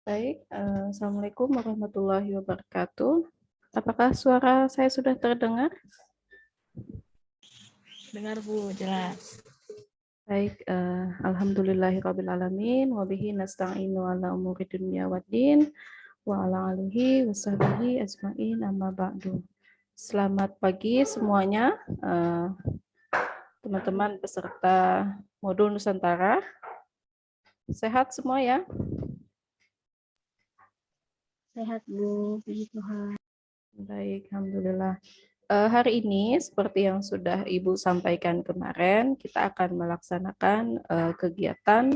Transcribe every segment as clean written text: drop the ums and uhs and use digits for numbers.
Baik, Assalamualaikum warahmatullahi wabarakatuh. Apakah suara saya sudah terdengar? Dengar Bu, jelas. Baik, alhamdulillahirrabbilalamin, wabihi nasta'inu ala umuri dunia waddin, wa ala alihi wa sahbihi ajma'in amma ba'du. Selamat pagi semuanya, teman-teman peserta modul Nusantara. Sehat semua ya? Sehat Bu, puji Tuhan. Baik, alhamdulillah. Hari ini seperti yang sudah Ibu sampaikan kemarin, kita akan melaksanakan kegiatan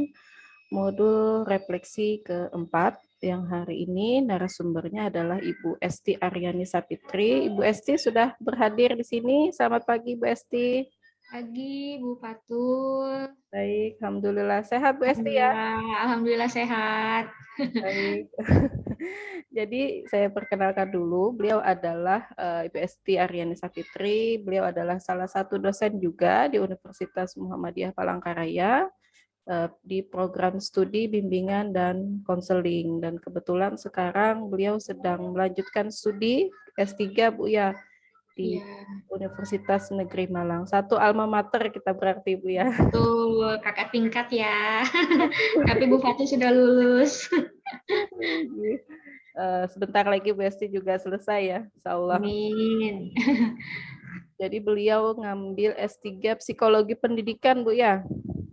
modul refleksi keempat yang hari ini narasumbernya adalah Ibu Esti Aryani Sapitri. Ibu Esti sudah berhadir di sini. Selamat pagi Bu Esti. Pagi Bu Fatul. Baik, alhamdulillah sehat Bu Esti ya. Alhamdulillah sehat. Baik. Jadi saya perkenalkan dulu, beliau adalah Ibu Esti Aryani Sapitri. Beliau adalah salah satu dosen juga di Universitas Muhammadiyah Palangkaraya di program studi bimbingan dan konseling. Dan kebetulan sekarang beliau sedang melanjutkan studi S3 Bu ya di Universitas Negeri Malang. Satu alma mater kita berarti Bu ya. Tuh, kakak tingkat ya. Tapi Bu Fatul sudah lulus. Sebentar lagi Bu Esti juga selesai ya, insyaallah. Amin. Jadi beliau ngambil S3 Psikologi Pendidikan, Bu ya?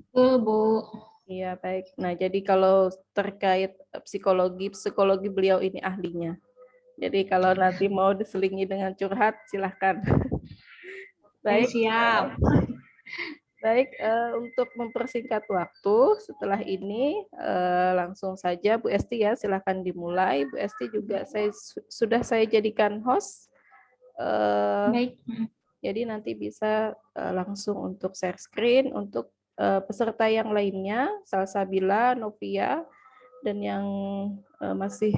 Betul, Bu. Iya, baik. Nah, jadi kalau terkait psikologi beliau ini ahlinya. Jadi kalau nanti mau diselingi dengan curhat, silahkan. Baik. Siap. Baik, untuk mempersingkat waktu, setelah ini langsung saja Bu Esti ya, silahkan dimulai. Bu Esti juga sudah saya jadikan host. Baik. Jadi nanti bisa langsung untuk share screen untuk peserta yang lainnya, Salsabila, Novia, dan yang masih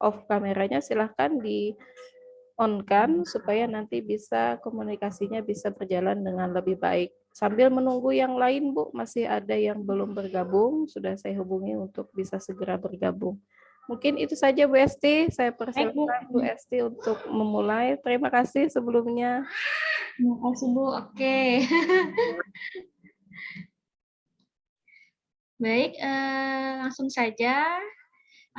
off kameranya silahkan di on kan supaya nanti bisa komunikasinya bisa berjalan dengan lebih baik. Sambil menunggu yang lain Bu, masih ada yang belum bergabung, sudah saya hubungi untuk bisa segera bergabung. Mungkin itu saja Bu Esti, saya persilakan Bu Esti untuk memulai. Terima kasih sebelumnya. Terima kasih Bu, oke. Baik, langsung saja.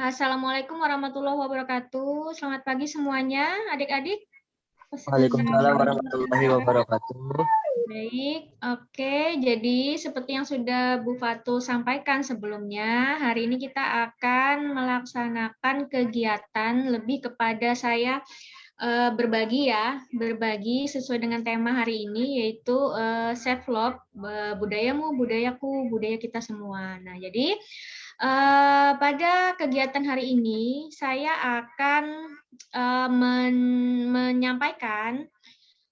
Assalamualaikum warahmatullahi wabarakatuh. Selamat pagi semuanya, adik-adik. Waalaikumsalam warahmatullahi wabarakatuh. Baik, oke. Jadi seperti yang sudah Bu Fatul sampaikan sebelumnya, hari ini kita akan melaksanakan kegiatan lebih kepada saya berbagi sesuai dengan tema hari ini, yaitu self love, budayamu, budayaku, budaya kita semua. Nah, jadi pada kegiatan hari ini saya akan menyampaikan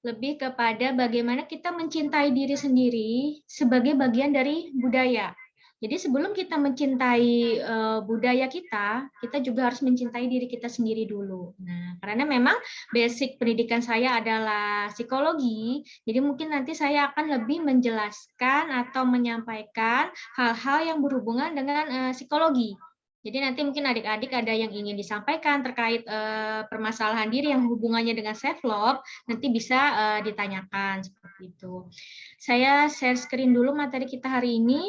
lebih kepada bagaimana kita mencintai diri sendiri sebagai bagian dari budaya. Jadi sebelum kita mencintai budaya kita juga harus mencintai diri kita sendiri dulu. Nah, karena memang basic pendidikan saya adalah psikologi, jadi mungkin nanti saya akan lebih menjelaskan atau menyampaikan hal-hal yang berhubungan dengan psikologi. Jadi nanti mungkin adik-adik ada yang ingin disampaikan terkait permasalahan diri yang hubungannya dengan self love, nanti bisa ditanyakan seperti itu. Saya share screen dulu materi kita hari ini.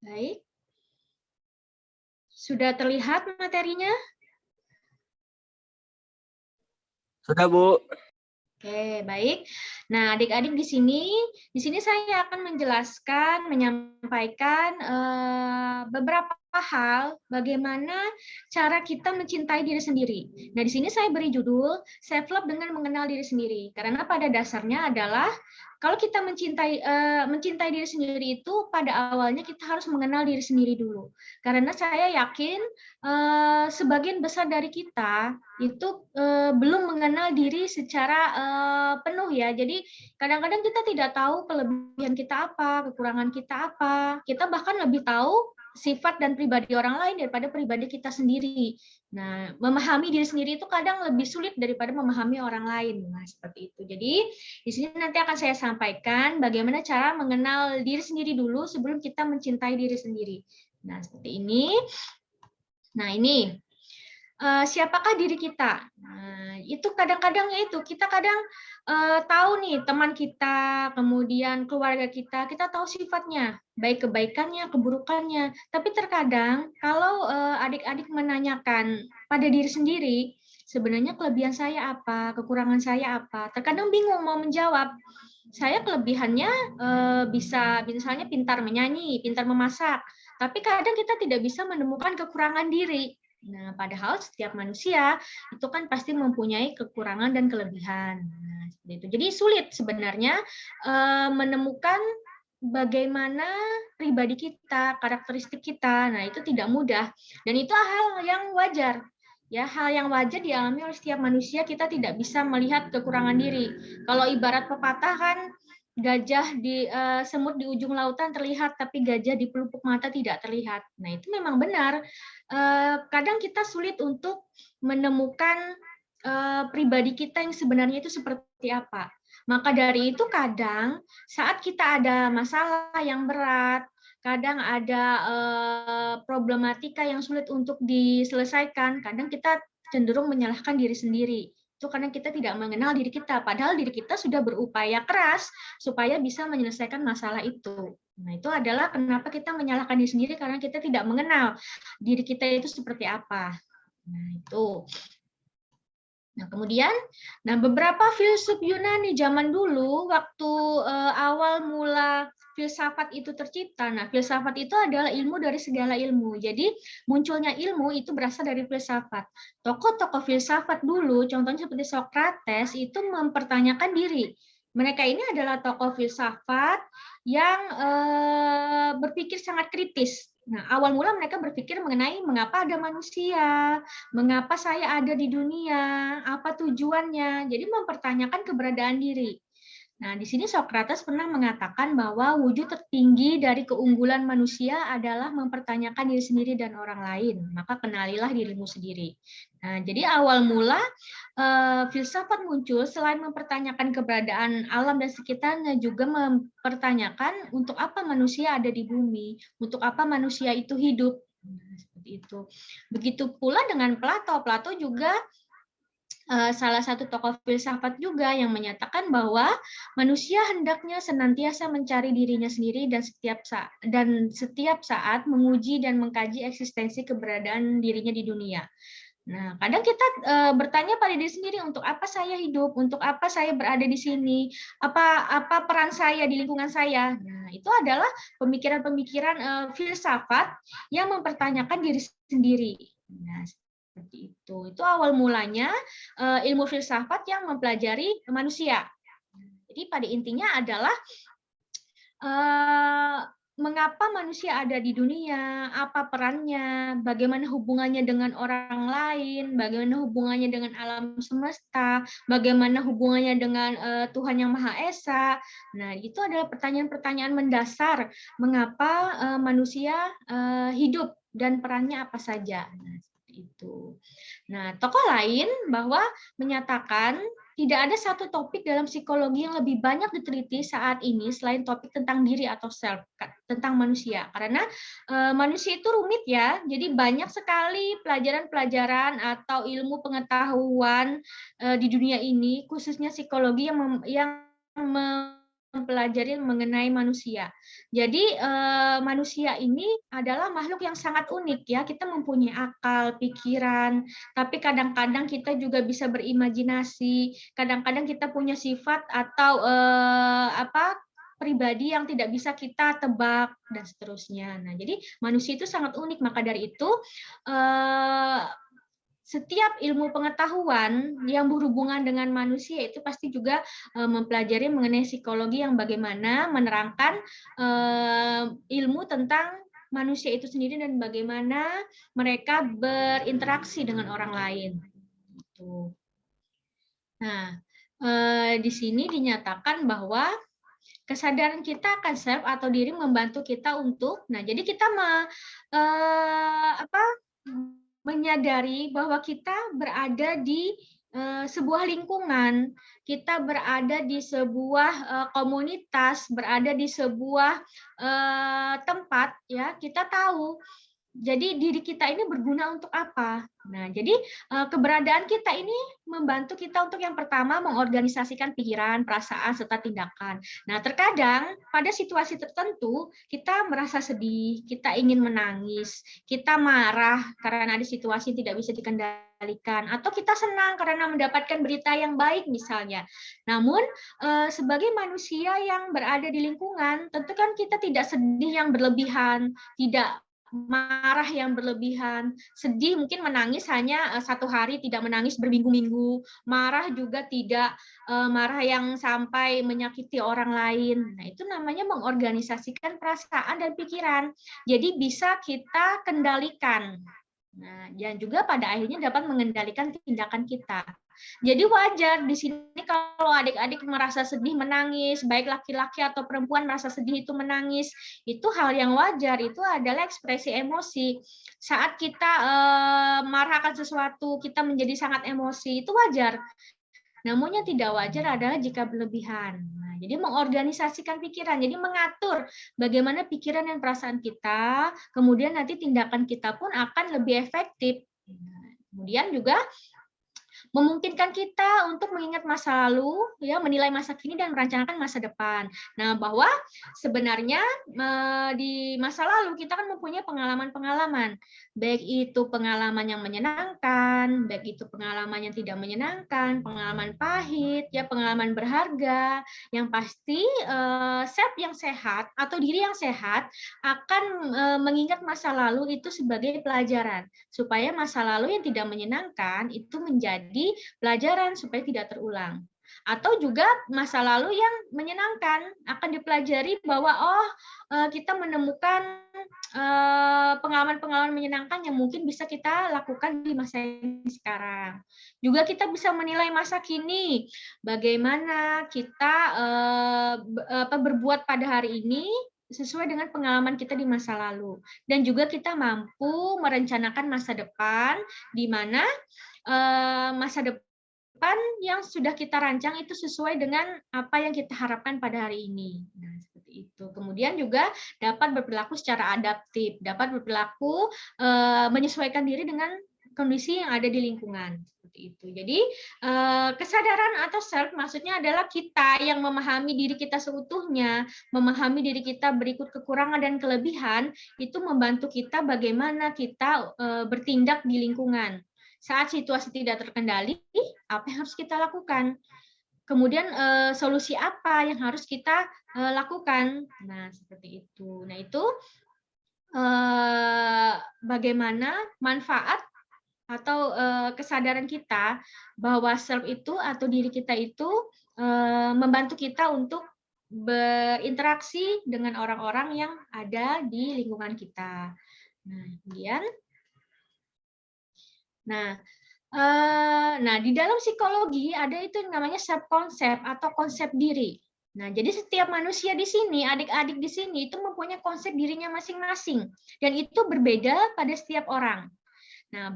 Baik. Sudah terlihat materinya? Sudah, Bu. Oke, baik. Nah, adik-adik di sini saya akan menjelaskan, menyampaikan beberapa hal bagaimana cara kita mencintai diri sendiri. Nah, di sini saya beri judul Self Love dengan Mengenal Diri Sendiri. Karena pada dasarnya adalah kalau kita mencintai diri sendiri itu pada awalnya kita harus mengenal diri sendiri dulu. Karena saya yakin sebagian besar dari kita itu belum mengenal diri secara penuh ya. Jadi kadang-kadang kita tidak tahu kelebihan kita apa, kekurangan kita apa. Kita bahkan lebih tahu sifat dan pribadi orang lain daripada pribadi kita sendiri. Nah, memahami diri sendiri itu kadang lebih sulit daripada memahami orang lain. Nah, seperti itu. Jadi, di sini nanti akan saya sampaikan bagaimana cara mengenal diri sendiri dulu sebelum kita mencintai diri sendiri. Nah, seperti ini. Nah, ini siapakah diri kita? Nah, itu kadang-kadang ya itu kita kadang tahu nih teman kita, kemudian keluarga kita tahu sifatnya, baik kebaikannya, keburukannya. Tapi terkadang kalau adik-adik menanyakan pada diri sendiri, sebenarnya kelebihan saya apa, kekurangan saya apa, terkadang bingung mau menjawab. Saya kelebihannya bisa misalnya pintar menyanyi, pintar memasak, tapi kadang kita tidak bisa menemukan kekurangan diri. Nah, padahal setiap manusia itu kan pasti mempunyai kekurangan dan kelebihan. Nah, seperti itu. Jadi sulit sebenarnya menemukan bagaimana pribadi kita, karakteristik kita. Nah, itu tidak mudah dan itu hal yang wajar. Ya, hal yang wajar dialami oleh setiap manusia, kita tidak bisa melihat kekurangan diri. Kalau ibarat pepatah kan gajah di semut di ujung lautan terlihat, tapi gajah di pelupuk mata tidak terlihat. Nah, itu memang benar. Kadang kita sulit untuk menemukan pribadi kita yang sebenarnya itu seperti apa. Maka dari itu kadang saat kita ada masalah yang berat, kadang ada problematika yang sulit untuk diselesaikan, kadang kita cenderung menyalahkan diri sendiri. Itu karena kita tidak mengenal diri kita, padahal diri kita sudah berupaya keras supaya bisa menyelesaikan masalah itu. Nah, itu adalah kenapa kita menyalahkan diri sendiri, karena kita tidak mengenal diri kita itu seperti apa. Nah, itu. Nah, kemudian, beberapa filsuf Yunani zaman dulu, waktu awal mula filsafat itu tercipta. Nah, filsafat itu adalah ilmu dari segala ilmu. Jadi, munculnya ilmu itu berasal dari filsafat. Tokoh-tokoh filsafat dulu, contohnya seperti Socrates, itu mempertanyakan diri. Mereka ini adalah tokoh filsafat yang berpikir sangat kritis. Nah, awal mula mereka berpikir mengenai mengapa ada manusia, mengapa saya ada di dunia, apa tujuannya. Jadi mempertanyakan keberadaan diri. Nah, di sini Socrates pernah mengatakan bahwa wujud tertinggi dari keunggulan manusia adalah mempertanyakan diri sendiri dan orang lain. Maka kenalilah dirimu sendiri. Nah, jadi awal mula filsafat muncul selain mempertanyakan keberadaan alam dan sekitarnya, juga mempertanyakan untuk apa manusia ada di bumi, untuk apa manusia itu hidup. Nah, seperti itu. Begitu pula dengan Plato. Plato juga salah satu tokoh filsafat juga yang menyatakan bahwa manusia hendaknya senantiasa mencari dirinya sendiri dan setiap saat menguji dan mengkaji eksistensi keberadaan dirinya di dunia. Nah, kadang kita bertanya pada diri sendiri, untuk apa saya hidup, untuk apa saya berada di sini, apa peran saya di lingkungan saya. Nah, itu adalah pemikiran-pemikiran filsafat yang mempertanyakan diri sendiri. Nah, seperti itu. Itu awal mulanya ilmu filsafat yang mempelajari manusia. Jadi pada intinya adalah mengapa manusia ada di dunia, apa perannya, bagaimana hubungannya dengan orang lain, bagaimana hubungannya dengan alam semesta, bagaimana hubungannya dengan Tuhan Yang Maha Esa. Nah, itu adalah pertanyaan-pertanyaan mendasar mengapa manusia hidup dan perannya apa saja. Nah, seperti itu. Nah, tokoh lain bahwa menyatakan tidak ada satu topik dalam psikologi yang lebih banyak diteliti saat ini selain topik tentang diri atau self, tentang manusia. Karena manusia itu rumit ya, jadi banyak sekali pelajaran-pelajaran atau ilmu pengetahuan di dunia ini, khususnya psikologi yang mempelajari mengenai manusia. Jadi manusia ini adalah makhluk yang sangat unik ya. Kita mempunyai akal, pikiran, tapi kadang-kadang kita juga bisa berimajinasi. Kadang-kadang kita punya sifat atau pribadi yang tidak bisa kita tebak dan seterusnya. Nah, jadi manusia itu sangat unik. Maka dari itu setiap ilmu pengetahuan yang berhubungan dengan manusia itu pasti juga mempelajari mengenai psikologi yang bagaimana menerangkan ilmu tentang manusia itu sendiri dan bagaimana mereka berinteraksi dengan orang lain. Nah, di sini dinyatakan bahwa kesadaran kita akan self atau diri membantu kita untuk, nah jadi kita menyadari bahwa kita berada di sebuah lingkungan, kita berada di sebuah komunitas, berada di sebuah tempat, ya kita tahu. Jadi diri kita ini berguna untuk apa? Nah, jadi keberadaan kita ini membantu kita untuk yang pertama mengorganisasikan pikiran, perasaan, serta tindakan. Nah, terkadang pada situasi tertentu kita merasa sedih, kita ingin menangis, kita marah karena ada situasi tidak bisa dikendalikan, atau kita senang karena mendapatkan berita yang baik misalnya. Namun sebagai manusia yang berada di lingkungan, tentu kan kita tidak sedih yang berlebihan, tidak marah yang berlebihan, sedih mungkin menangis hanya 1 hari, tidak menangis berminggu-minggu, marah juga tidak marah yang sampai menyakiti orang lain. Nah, itu namanya mengorganisasikan perasaan dan pikiran. Jadi bisa kita kendalikan. Nah, dan juga pada akhirnya dapat mengendalikan tindakan kita. Jadi wajar di sini kalau adik-adik merasa sedih menangis, baik laki-laki atau perempuan merasa sedih itu menangis, itu hal yang wajar, itu adalah ekspresi emosi. Saat kita marah akan sesuatu, kita menjadi sangat emosi, itu wajar. Namun yang tidak wajar adalah jika berlebihan. Nah, jadi mengorganisasikan pikiran, jadi mengatur bagaimana pikiran dan perasaan kita, kemudian nanti tindakan kita pun akan lebih efektif. Kemudian juga memungkinkan kita untuk mengingat masa lalu, ya, menilai masa kini dan merencanakan masa depan. Nah, bahwa sebenarnya di masa lalu kita kan mempunyai pengalaman-pengalaman, baik itu pengalaman yang menyenangkan, baik itu pengalaman yang tidak menyenangkan, pengalaman pahit, ya, pengalaman berharga. Yang pasti self yang sehat atau diri yang sehat akan mengingat masa lalu itu sebagai pelajaran, supaya masa lalu yang tidak menyenangkan itu menjadi pelajaran supaya tidak terulang. Atau juga masa lalu yang menyenangkan akan dipelajari bahwa kita menemukan pengalaman-pengalaman menyenangkan yang mungkin bisa kita lakukan di masa yang sekarang. Juga kita bisa menilai masa kini, bagaimana kita berbuat pada hari ini sesuai dengan pengalaman kita di masa lalu. Dan juga kita mampu merencanakan masa depan, di mana masa depan yang sudah kita rancang itu sesuai dengan apa yang kita harapkan pada hari ini. Nah, seperti itu. Kemudian juga dapat berperilaku secara adaptif, dapat berperilaku menyesuaikan diri dengan kondisi yang ada di lingkungan. Seperti itu. Jadi kesadaran atau self maksudnya adalah kita yang memahami diri kita seutuhnya, memahami diri kita berikut kekurangan dan kelebihan, itu membantu kita bagaimana kita bertindak di lingkungan. Saat situasi tidak terkendali, apa yang harus kita lakukan? Kemudian solusi apa yang harus kita lakukan? Nah, seperti itu. Nah, itu bagaimana manfaat atau kesadaran kita bahwa self itu atau diri kita itu membantu kita untuk berinteraksi dengan orang-orang yang ada di lingkungan kita. Nah, kemudian Nah, di dalam psikologi ada itu yang namanya self concept atau konsep diri. Nah, jadi setiap manusia di sini, adik-adik di sini itu mempunyai konsep dirinya masing-masing dan itu berbeda pada setiap orang. Nah,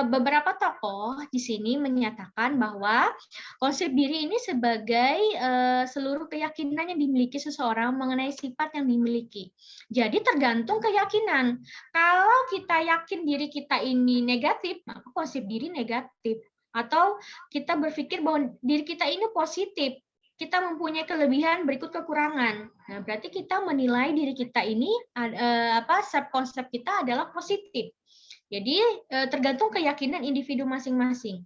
beberapa tokoh di sini menyatakan bahwa konsep diri ini sebagai seluruh keyakinan yang dimiliki seseorang mengenai sifat yang dimiliki. Jadi tergantung keyakinan. Kalau kita yakin diri kita ini negatif, maka konsep diri negatif. Atau kita berpikir bahwa diri kita ini positif, kita mempunyai kelebihan berikut kekurangan. Nah, berarti kita menilai diri kita ini self konsep kita adalah positif. Jadi tergantung keyakinan individu masing-masing.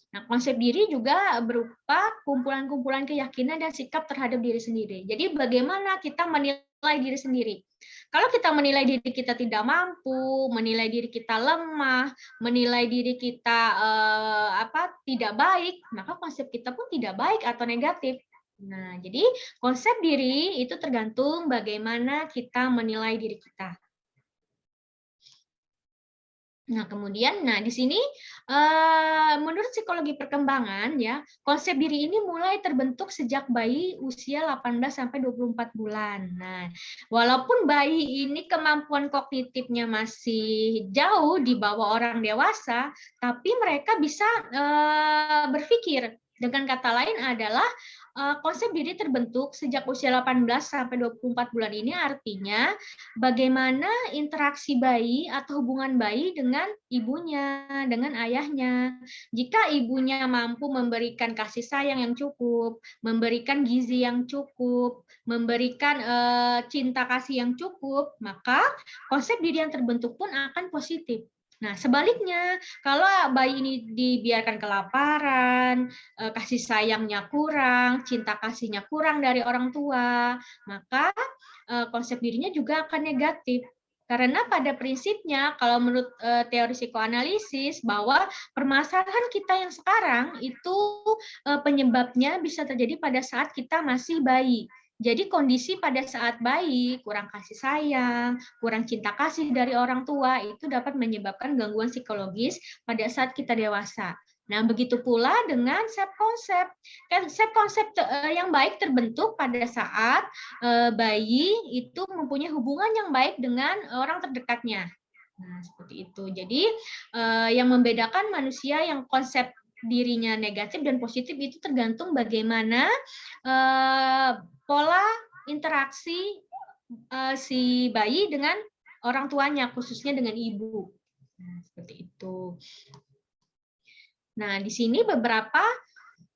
Nah, konsep diri juga berupa kumpulan-kumpulan keyakinan dan sikap terhadap diri sendiri. Jadi bagaimana kita menilai diri sendiri? Kalau kita menilai diri kita tidak mampu, menilai diri kita lemah, menilai diri kita tidak baik, maka konsep kita pun tidak baik atau negatif. Nah, jadi konsep diri itu tergantung bagaimana kita menilai diri kita. Nah, kemudian, di sini menurut psikologi perkembangan ya, konsep diri ini mulai terbentuk sejak bayi usia 18 sampai 24 bulan. Nah, walaupun bayi ini kemampuan kognitifnya masih jauh di bawah orang dewasa, tapi mereka bisa berpikir. Dengan kata lain adalah konsep diri terbentuk sejak usia 18 sampai 24 bulan ini artinya bagaimana interaksi bayi atau hubungan bayi dengan ibunya, dengan ayahnya. Jika ibunya mampu memberikan kasih sayang yang cukup, memberikan gizi yang cukup, memberikan cinta kasih yang cukup, maka konsep diri yang terbentuk pun akan positif. Nah, sebaliknya, kalau bayi ini dibiarkan kelaparan, kasih sayangnya kurang, cinta kasihnya kurang dari orang tua, maka konsep dirinya juga akan negatif. Karena pada prinsipnya, kalau menurut teori psikoanalisis, bahwa permasalahan kita yang sekarang itu penyebabnya bisa terjadi pada saat kita masih bayi. Jadi kondisi pada saat bayi, kurang kasih sayang, kurang cinta kasih dari orang tua, itu dapat menyebabkan gangguan psikologis pada saat kita dewasa. Nah, begitu pula dengan self-concept. Self-concept yang baik terbentuk pada saat bayi itu mempunyai hubungan yang baik dengan orang terdekatnya. Nah, seperti itu. Jadi, yang membedakan manusia yang konsep dirinya negatif dan positif itu tergantung bagaimana pola interaksi si bayi dengan orang tuanya, khususnya dengan ibu. Nah, seperti itu. Nah, di sini beberapa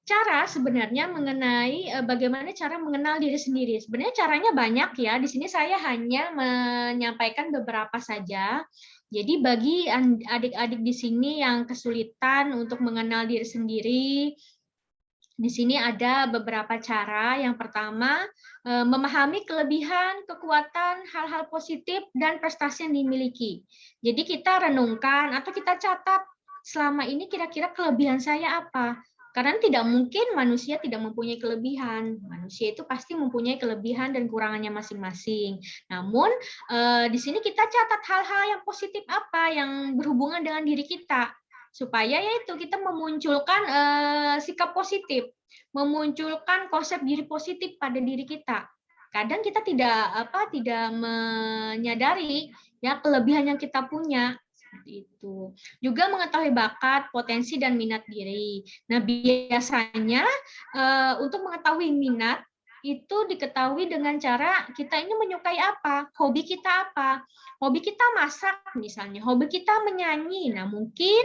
cara sebenarnya mengenai bagaimana cara mengenal diri sendiri. Sebenarnya caranya banyak ya. Di sini saya hanya menyampaikan beberapa saja. Jadi bagi adik-adik di sini yang kesulitan untuk mengenal diri sendiri, di sini ada beberapa cara. Yang pertama, memahami kelebihan, kekuatan, hal-hal positif, dan prestasi yang dimiliki. Jadi kita renungkan atau kita catat selama ini kira-kira kelebihan saya apa. Karena tidak mungkin manusia tidak mempunyai kelebihan. Manusia itu pasti mempunyai kelebihan dan kekurangannya masing-masing. Namun, di sini kita catat hal-hal yang positif apa yang berhubungan dengan diri kita. Supaya yaitu kita memunculkan sikap positif, memunculkan konsep diri positif pada diri kita. Kadang kita tidak menyadari ya kelebihan yang kita punya seperti itu. Juga mengetahui bakat, potensi dan minat diri. Nah, biasanya untuk mengetahui minat itu diketahui dengan cara kita ini menyukai apa, hobi kita apa. Hobi kita masak misalnya, hobi kita menyanyi. Nah, mungkin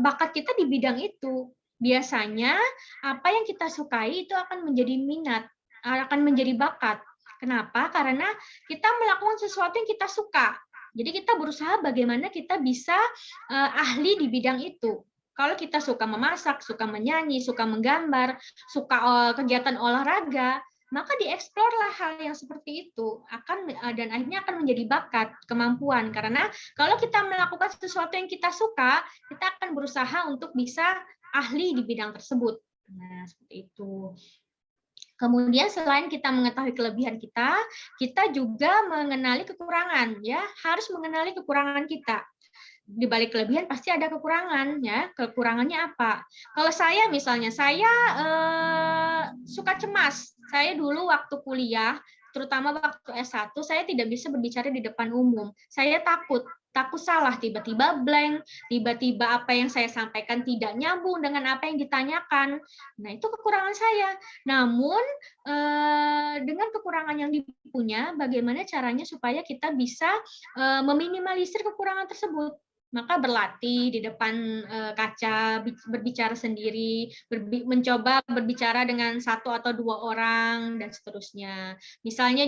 bakat kita di bidang itu. Biasanya apa yang kita sukai itu akan menjadi minat, akan menjadi bakat. Kenapa? Karena kita melakukan sesuatu yang kita suka. Jadi kita berusaha bagaimana kita bisa ahli di bidang itu. Kalau kita suka memasak, suka menyanyi, suka menggambar, suka kegiatan olahraga, maka dieksplorlah hal yang seperti itu dan akhirnya akan menjadi bakat, kemampuan. Karena kalau kita melakukan sesuatu yang kita suka, kita akan berusaha untuk bisa ahli di bidang tersebut. Nah, seperti itu. Kemudian selain kita mengetahui kelebihan kita juga mengenali kekurangan, ya, harus mengenali kekurangan kita. Di balik kelebihan pasti ada kekurangan, ya. Kekurangannya apa? Kalau saya misalnya, saya suka cemas. Saya dulu waktu kuliah, terutama waktu S1, saya tidak bisa berbicara di depan umum. Saya takut salah, tiba-tiba blank, tiba-tiba apa yang saya sampaikan tidak nyambung dengan apa yang ditanyakan. Nah, itu kekurangan saya. Namun, dengan kekurangan yang dipunya, bagaimana caranya supaya kita bisa meminimalisir kekurangan tersebut? Maka berlatih di depan kaca, berbicara sendiri, mencoba berbicara dengan satu atau dua orang, dan seterusnya. Misalnya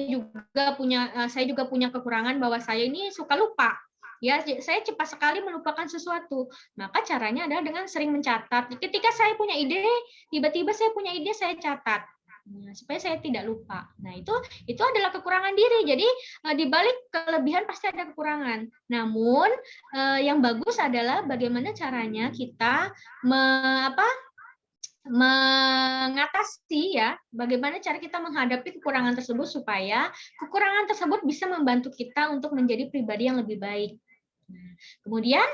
saya juga punya kekurangan bahwa saya ini suka lupa. Ya, saya cepat sekali melupakan sesuatu. Maka caranya adalah dengan sering mencatat. Ketika saya punya ide, tiba-tiba saya punya ide, saya catat. Nah, supaya saya tidak lupa. Nah, itu adalah kekurangan diri. Jadi di balik kelebihan pasti ada kekurangan. Namun yang bagus adalah bagaimana caranya kita mengatasi, ya, bagaimana cara kita menghadapi kekurangan tersebut supaya kekurangan tersebut bisa membantu kita untuk menjadi pribadi yang lebih baik. Nah, kemudian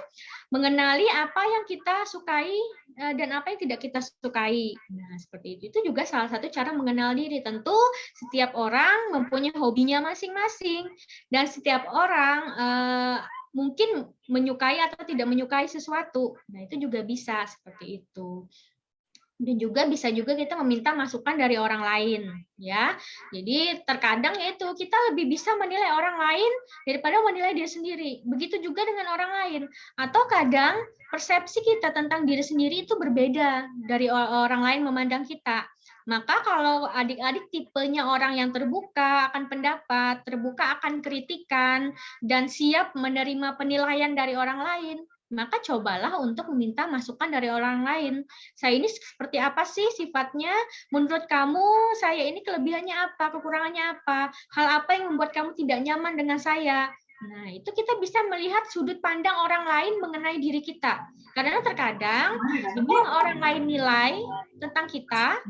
mengenali apa yang kita sukai dan apa yang tidak kita sukai. Nah, seperti itu. Itu juga salah satu cara mengenal diri. Tentu setiap orang mempunyai hobinya masing-masing dan setiap orang mungkin menyukai atau tidak menyukai sesuatu. Nah, itu juga bisa seperti itu. Dan juga bisa juga kita meminta masukan dari orang lain, ya. Jadi terkadang yaitu kita lebih bisa menilai orang lain daripada menilai diri sendiri. Begitu juga dengan orang lain. Atau kadang persepsi kita tentang diri sendiri itu berbeda dari orang lain memandang kita. Maka kalau adik-adik tipenya orang yang terbuka akan pendapat, terbuka akan kritikan, dan siap menerima penilaian dari orang lain, maka cobalah untuk meminta masukan dari orang lain. Saya ini seperti apa sih sifatnya? Menurut kamu, saya ini kelebihannya apa? Kekurangannya apa? Hal apa yang membuat kamu tidak nyaman dengan saya? Nah, itu kita bisa melihat sudut pandang orang lain mengenai diri kita. Karena terkadang, yang orang lain nilai tentang kita,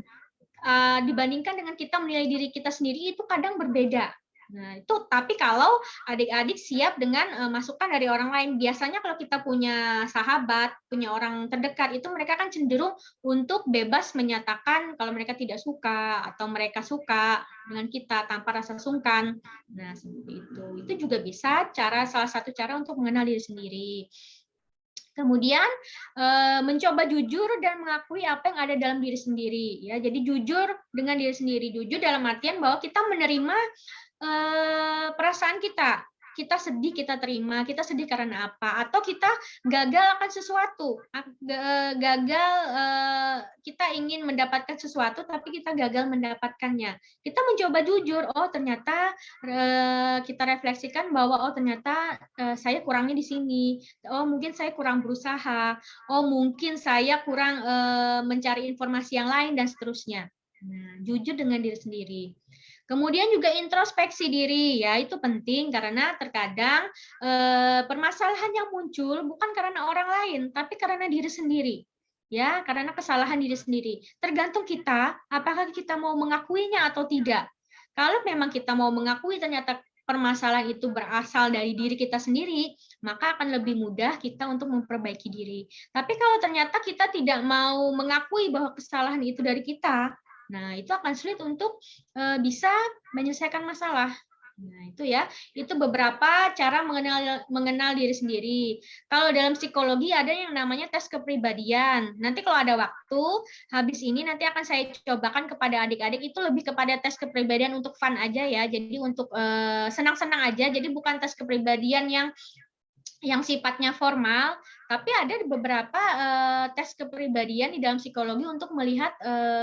dibandingkan dengan kita menilai diri kita sendiri, itu kadang berbeda. Nah, itu tapi kalau adik-adik siap dengan masukan dari orang lain, biasanya kalau kita punya sahabat, punya orang terdekat, itu mereka kan cenderung untuk bebas menyatakan kalau mereka tidak suka atau mereka suka dengan kita tanpa rasa sungkan. Nah, seperti itu. Itu juga bisa salah satu cara untuk mengenal diri sendiri. Kemudian mencoba jujur dan mengakui apa yang ada dalam diri sendiri, ya. Jadi jujur dengan diri sendiri, jujur dalam artian bahwa kita menerima perasaan kita sedih, kita terima, kita sedih karena apa, atau kita gagal akan sesuatu, gagal, kita ingin mendapatkan sesuatu tapi kita gagal mendapatkannya. Kita mencoba jujur, oh ternyata kita refleksikan bahwa oh ternyata saya kurangnya di sini, oh mungkin saya kurang berusaha, oh mungkin saya kurang mencari informasi yang lain dan seterusnya. Nah, jujur dengan diri sendiri. Kemudian juga introspeksi diri, ya itu penting karena terkadang permasalahan yang muncul bukan karena orang lain, tapi karena diri sendiri, ya karena kesalahan diri sendiri. Tergantung kita, apakah kita mau mengakuinya atau tidak. Kalau memang kita mau mengakui ternyata permasalahan itu berasal dari diri kita sendiri, maka akan lebih mudah kita untuk memperbaiki diri. Tapi kalau ternyata kita tidak mau mengakui bahwa kesalahan itu dari kita, nah, itu akan sulit untuk bisa menyelesaikan masalah. Nah, itu ya, itu beberapa cara mengenal diri sendiri. Kalau dalam psikologi ada yang namanya tes kepribadian. Nanti kalau ada waktu, habis ini nanti akan saya cobakan kepada adik-adik, itu lebih kepada tes kepribadian untuk fun aja ya. Jadi untuk senang-senang aja, jadi bukan tes kepribadian yang sifatnya formal, tapi ada beberapa tes kepribadian di dalam psikologi untuk melihat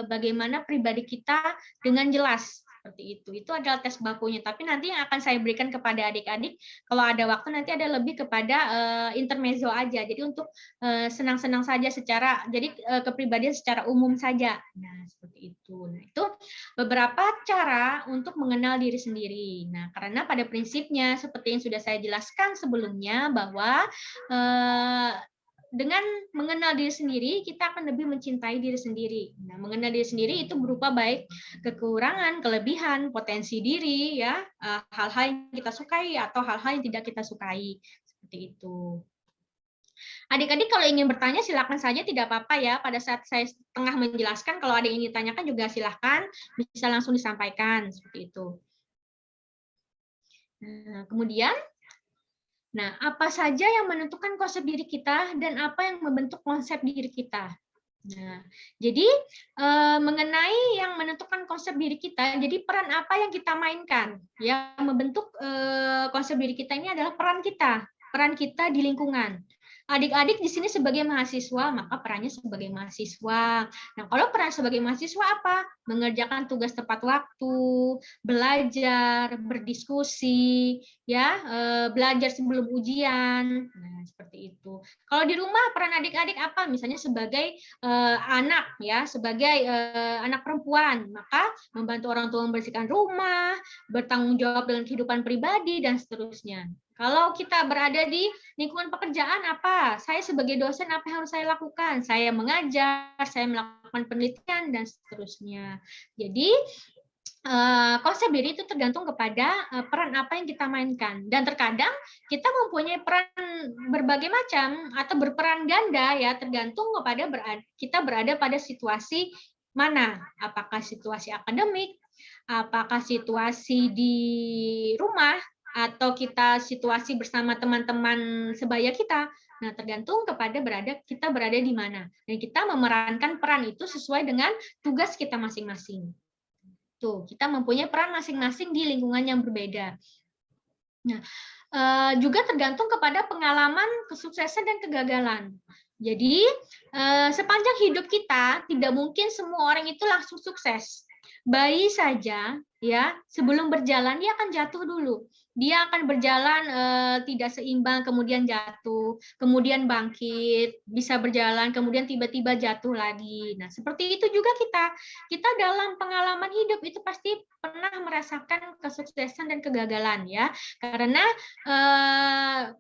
bagaimana pribadi kita dengan jelas. Seperti itu. Itu adalah tes bakunya. Tapi nanti yang akan saya berikan kepada adik-adik, kalau ada waktu nanti ada lebih kepada intermezzo aja. Jadi untuk senang-senang saja jadi kepribadian secara umum saja. Nah, seperti itu. Nah, itu beberapa cara untuk mengenal diri sendiri. Nah, karena pada prinsipnya seperti yang sudah saya jelaskan sebelumnya bahwa dengan mengenal diri sendiri, kita akan lebih mencintai diri sendiri. Nah, mengenal diri sendiri itu berupa baik kekurangan, kelebihan, potensi diri, ya, hal-hal yang kita sukai atau hal-hal yang tidak kita sukai. Seperti itu. Adik-adik kalau ingin bertanya silakan saja, tidak apa-apa ya. Pada saat saya tengah menjelaskan, kalau ada yang ingin ditanyakan juga silakan, bisa langsung disampaikan seperti itu. Nah, kemudian, apa saja yang menentukan konsep diri kita dan apa yang membentuk konsep diri kita? Nah, jadi mengenai yang menentukan konsep diri kita, jadi peran apa yang kita mainkan? Yang membentuk konsep diri kita ini adalah peran kita di lingkungan. Adik-adik di sini sebagai mahasiswa, maka perannya sebagai mahasiswa. Nah, kalau peran sebagai mahasiswa apa? Mengerjakan tugas tepat waktu, belajar, berdiskusi, ya, belajar sebelum ujian. Nah, seperti itu. Kalau di rumah peran adik-adik apa? Misalnya sebagai anak, ya, sebagai anak perempuan, maka membantu orang tua membersihkan rumah, bertanggung jawab dengan kehidupan pribadi dan seterusnya. Kalau kita berada di lingkungan pekerjaan apa? Saya sebagai dosen apa yang harus saya lakukan? Saya mengajar, saya melakukan penelitian dan seterusnya. Jadi konsep diri itu tergantung kepada peran apa yang kita mainkan, dan terkadang kita mempunyai peran berbagai macam atau berperan ganda ya, tergantung kepada kita berada pada situasi mana, apakah situasi akademik, apakah situasi di rumah, atau kita situasi bersama teman-teman sebaya kita. Nah, tergantung kepada kita berada di mana, dan kita memerankan peran itu sesuai dengan tugas kita masing-masing. Tuh, kita mempunyai peran masing-masing di lingkungan yang berbeda. Nah, juga tergantung kepada pengalaman kesuksesan dan kegagalan. Jadi, sepanjang hidup kita tidak mungkin semua orang itu langsung sukses. Bayi saja ya, sebelum berjalan dia akan jatuh dulu. Dia akan berjalan tidak seimbang, kemudian jatuh, kemudian bangkit, bisa berjalan, kemudian tiba-tiba jatuh lagi. Nah, seperti itu juga kita dalam pengalaman hidup itu pasti pernah merasakan kesuksesan dan kegagalan ya. Karena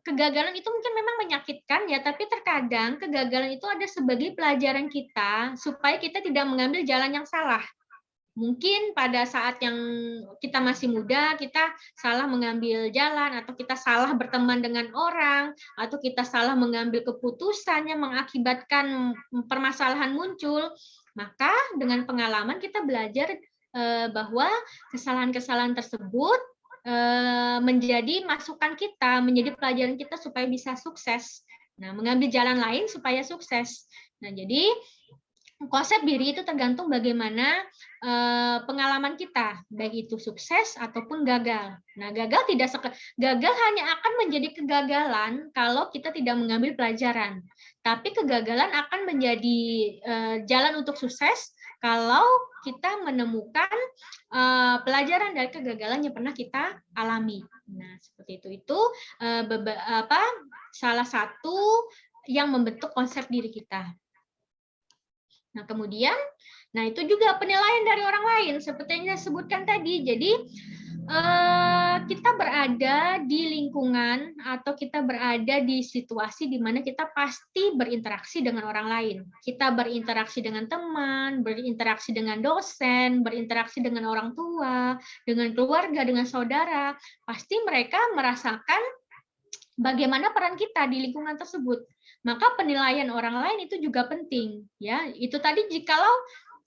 kegagalan itu mungkin memang menyakitkan ya, tapi terkadang kegagalan itu ada sebagai pelajaran kita supaya kita tidak mengambil jalan yang salah. Mungkin pada saat yang kita masih muda, kita salah mengambil jalan, atau kita salah berteman dengan orang, atau kita salah mengambil keputusan yang mengakibatkan permasalahan muncul. Maka dengan pengalaman kita belajar bahwa kesalahan-kesalahan tersebut menjadi masukan kita, menjadi pelajaran kita supaya bisa sukses. Nah, mengambil jalan lain supaya sukses. Nah, jadi konsep diri itu tergantung bagaimana pengalaman kita, baik itu sukses ataupun gagal. Nah, gagal hanya akan menjadi kegagalan kalau kita tidak mengambil pelajaran. Tapi kegagalan akan menjadi jalan untuk sukses kalau kita menemukan pelajaran dari kegagalan yang pernah kita alami. Nah, seperti itu. Itu salah satu yang membentuk konsep diri kita. Nah, kemudian, itu juga penilaian dari orang lain, seperti yang saya sebutkan tadi. Jadi, kita berada di lingkungan atau kita berada di situasi di mana kita pasti berinteraksi dengan orang lain. Kita berinteraksi dengan teman, berinteraksi dengan dosen, berinteraksi dengan orang tua, dengan keluarga, dengan saudara. Pasti mereka merasakan bagaimana peran kita di lingkungan tersebut. Maka penilaian orang lain itu juga penting, ya. Itu tadi jikalau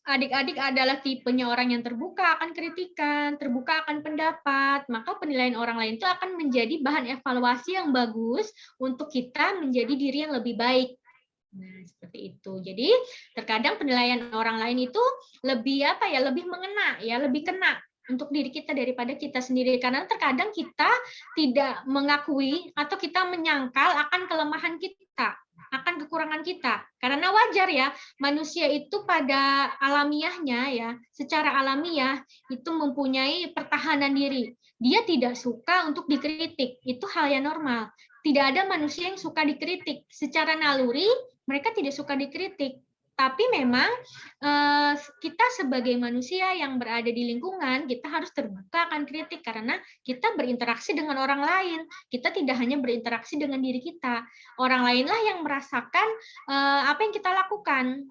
adik-adik adalah tipenya orang yang terbuka akan kritikan, terbuka akan pendapat, maka penilaian orang lain itu akan menjadi bahan evaluasi yang bagus untuk kita menjadi diri yang lebih baik. Nah, seperti itu. Jadi, terkadang penilaian orang lain itu lebih lebih mengena, ya, lebih kena untuk diri kita daripada kita sendiri, karena terkadang kita tidak mengakui atau kita menyangkal akan kelemahan kita, akan kekurangan kita. Karena wajar ya, manusia itu pada alamiahnya ya, secara alamiah itu mempunyai pertahanan diri. Dia tidak suka untuk dikritik, itu hal yang normal. Tidak ada manusia yang suka dikritik. Secara naluri mereka tidak suka dikritik. Tapi memang kita sebagai manusia yang berada di lingkungan, kita harus terbuka akan kritik karena kita berinteraksi dengan orang lain. Kita tidak hanya berinteraksi dengan diri kita. Orang lainlah yang merasakan apa yang kita lakukan.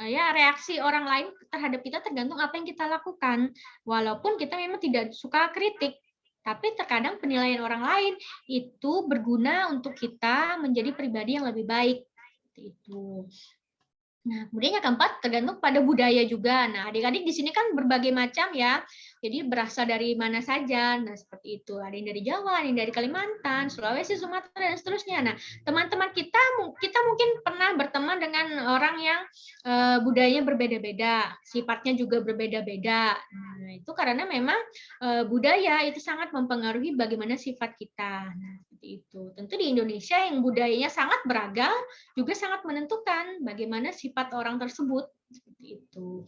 Ya, reaksi orang lain terhadap kita tergantung apa yang kita lakukan. Walaupun kita memang tidak suka kritik, tapi terkadang penilaian orang lain itu berguna untuk kita menjadi pribadi yang lebih baik. Itu. Nah, kemudian yang keempat tergantung pada budaya juga. Nah, adik-adik di sini kan berbagai macam ya. Jadi berasal dari mana saja. Nah, seperti itu. Ada yang dari Jawa, ada yang dari Kalimantan, Sulawesi, Sumatera, dan seterusnya. Nah, teman-teman kita mungkin pernah berteman dengan orang yang budayanya berbeda-beda, sifatnya juga berbeda-beda. Nah, itu karena memang budaya itu sangat mempengaruhi bagaimana sifat kita. Nah, seperti itu. Tentu di Indonesia yang budayanya sangat beragam juga sangat menentukan bagaimana sifat orang tersebut, seperti itu.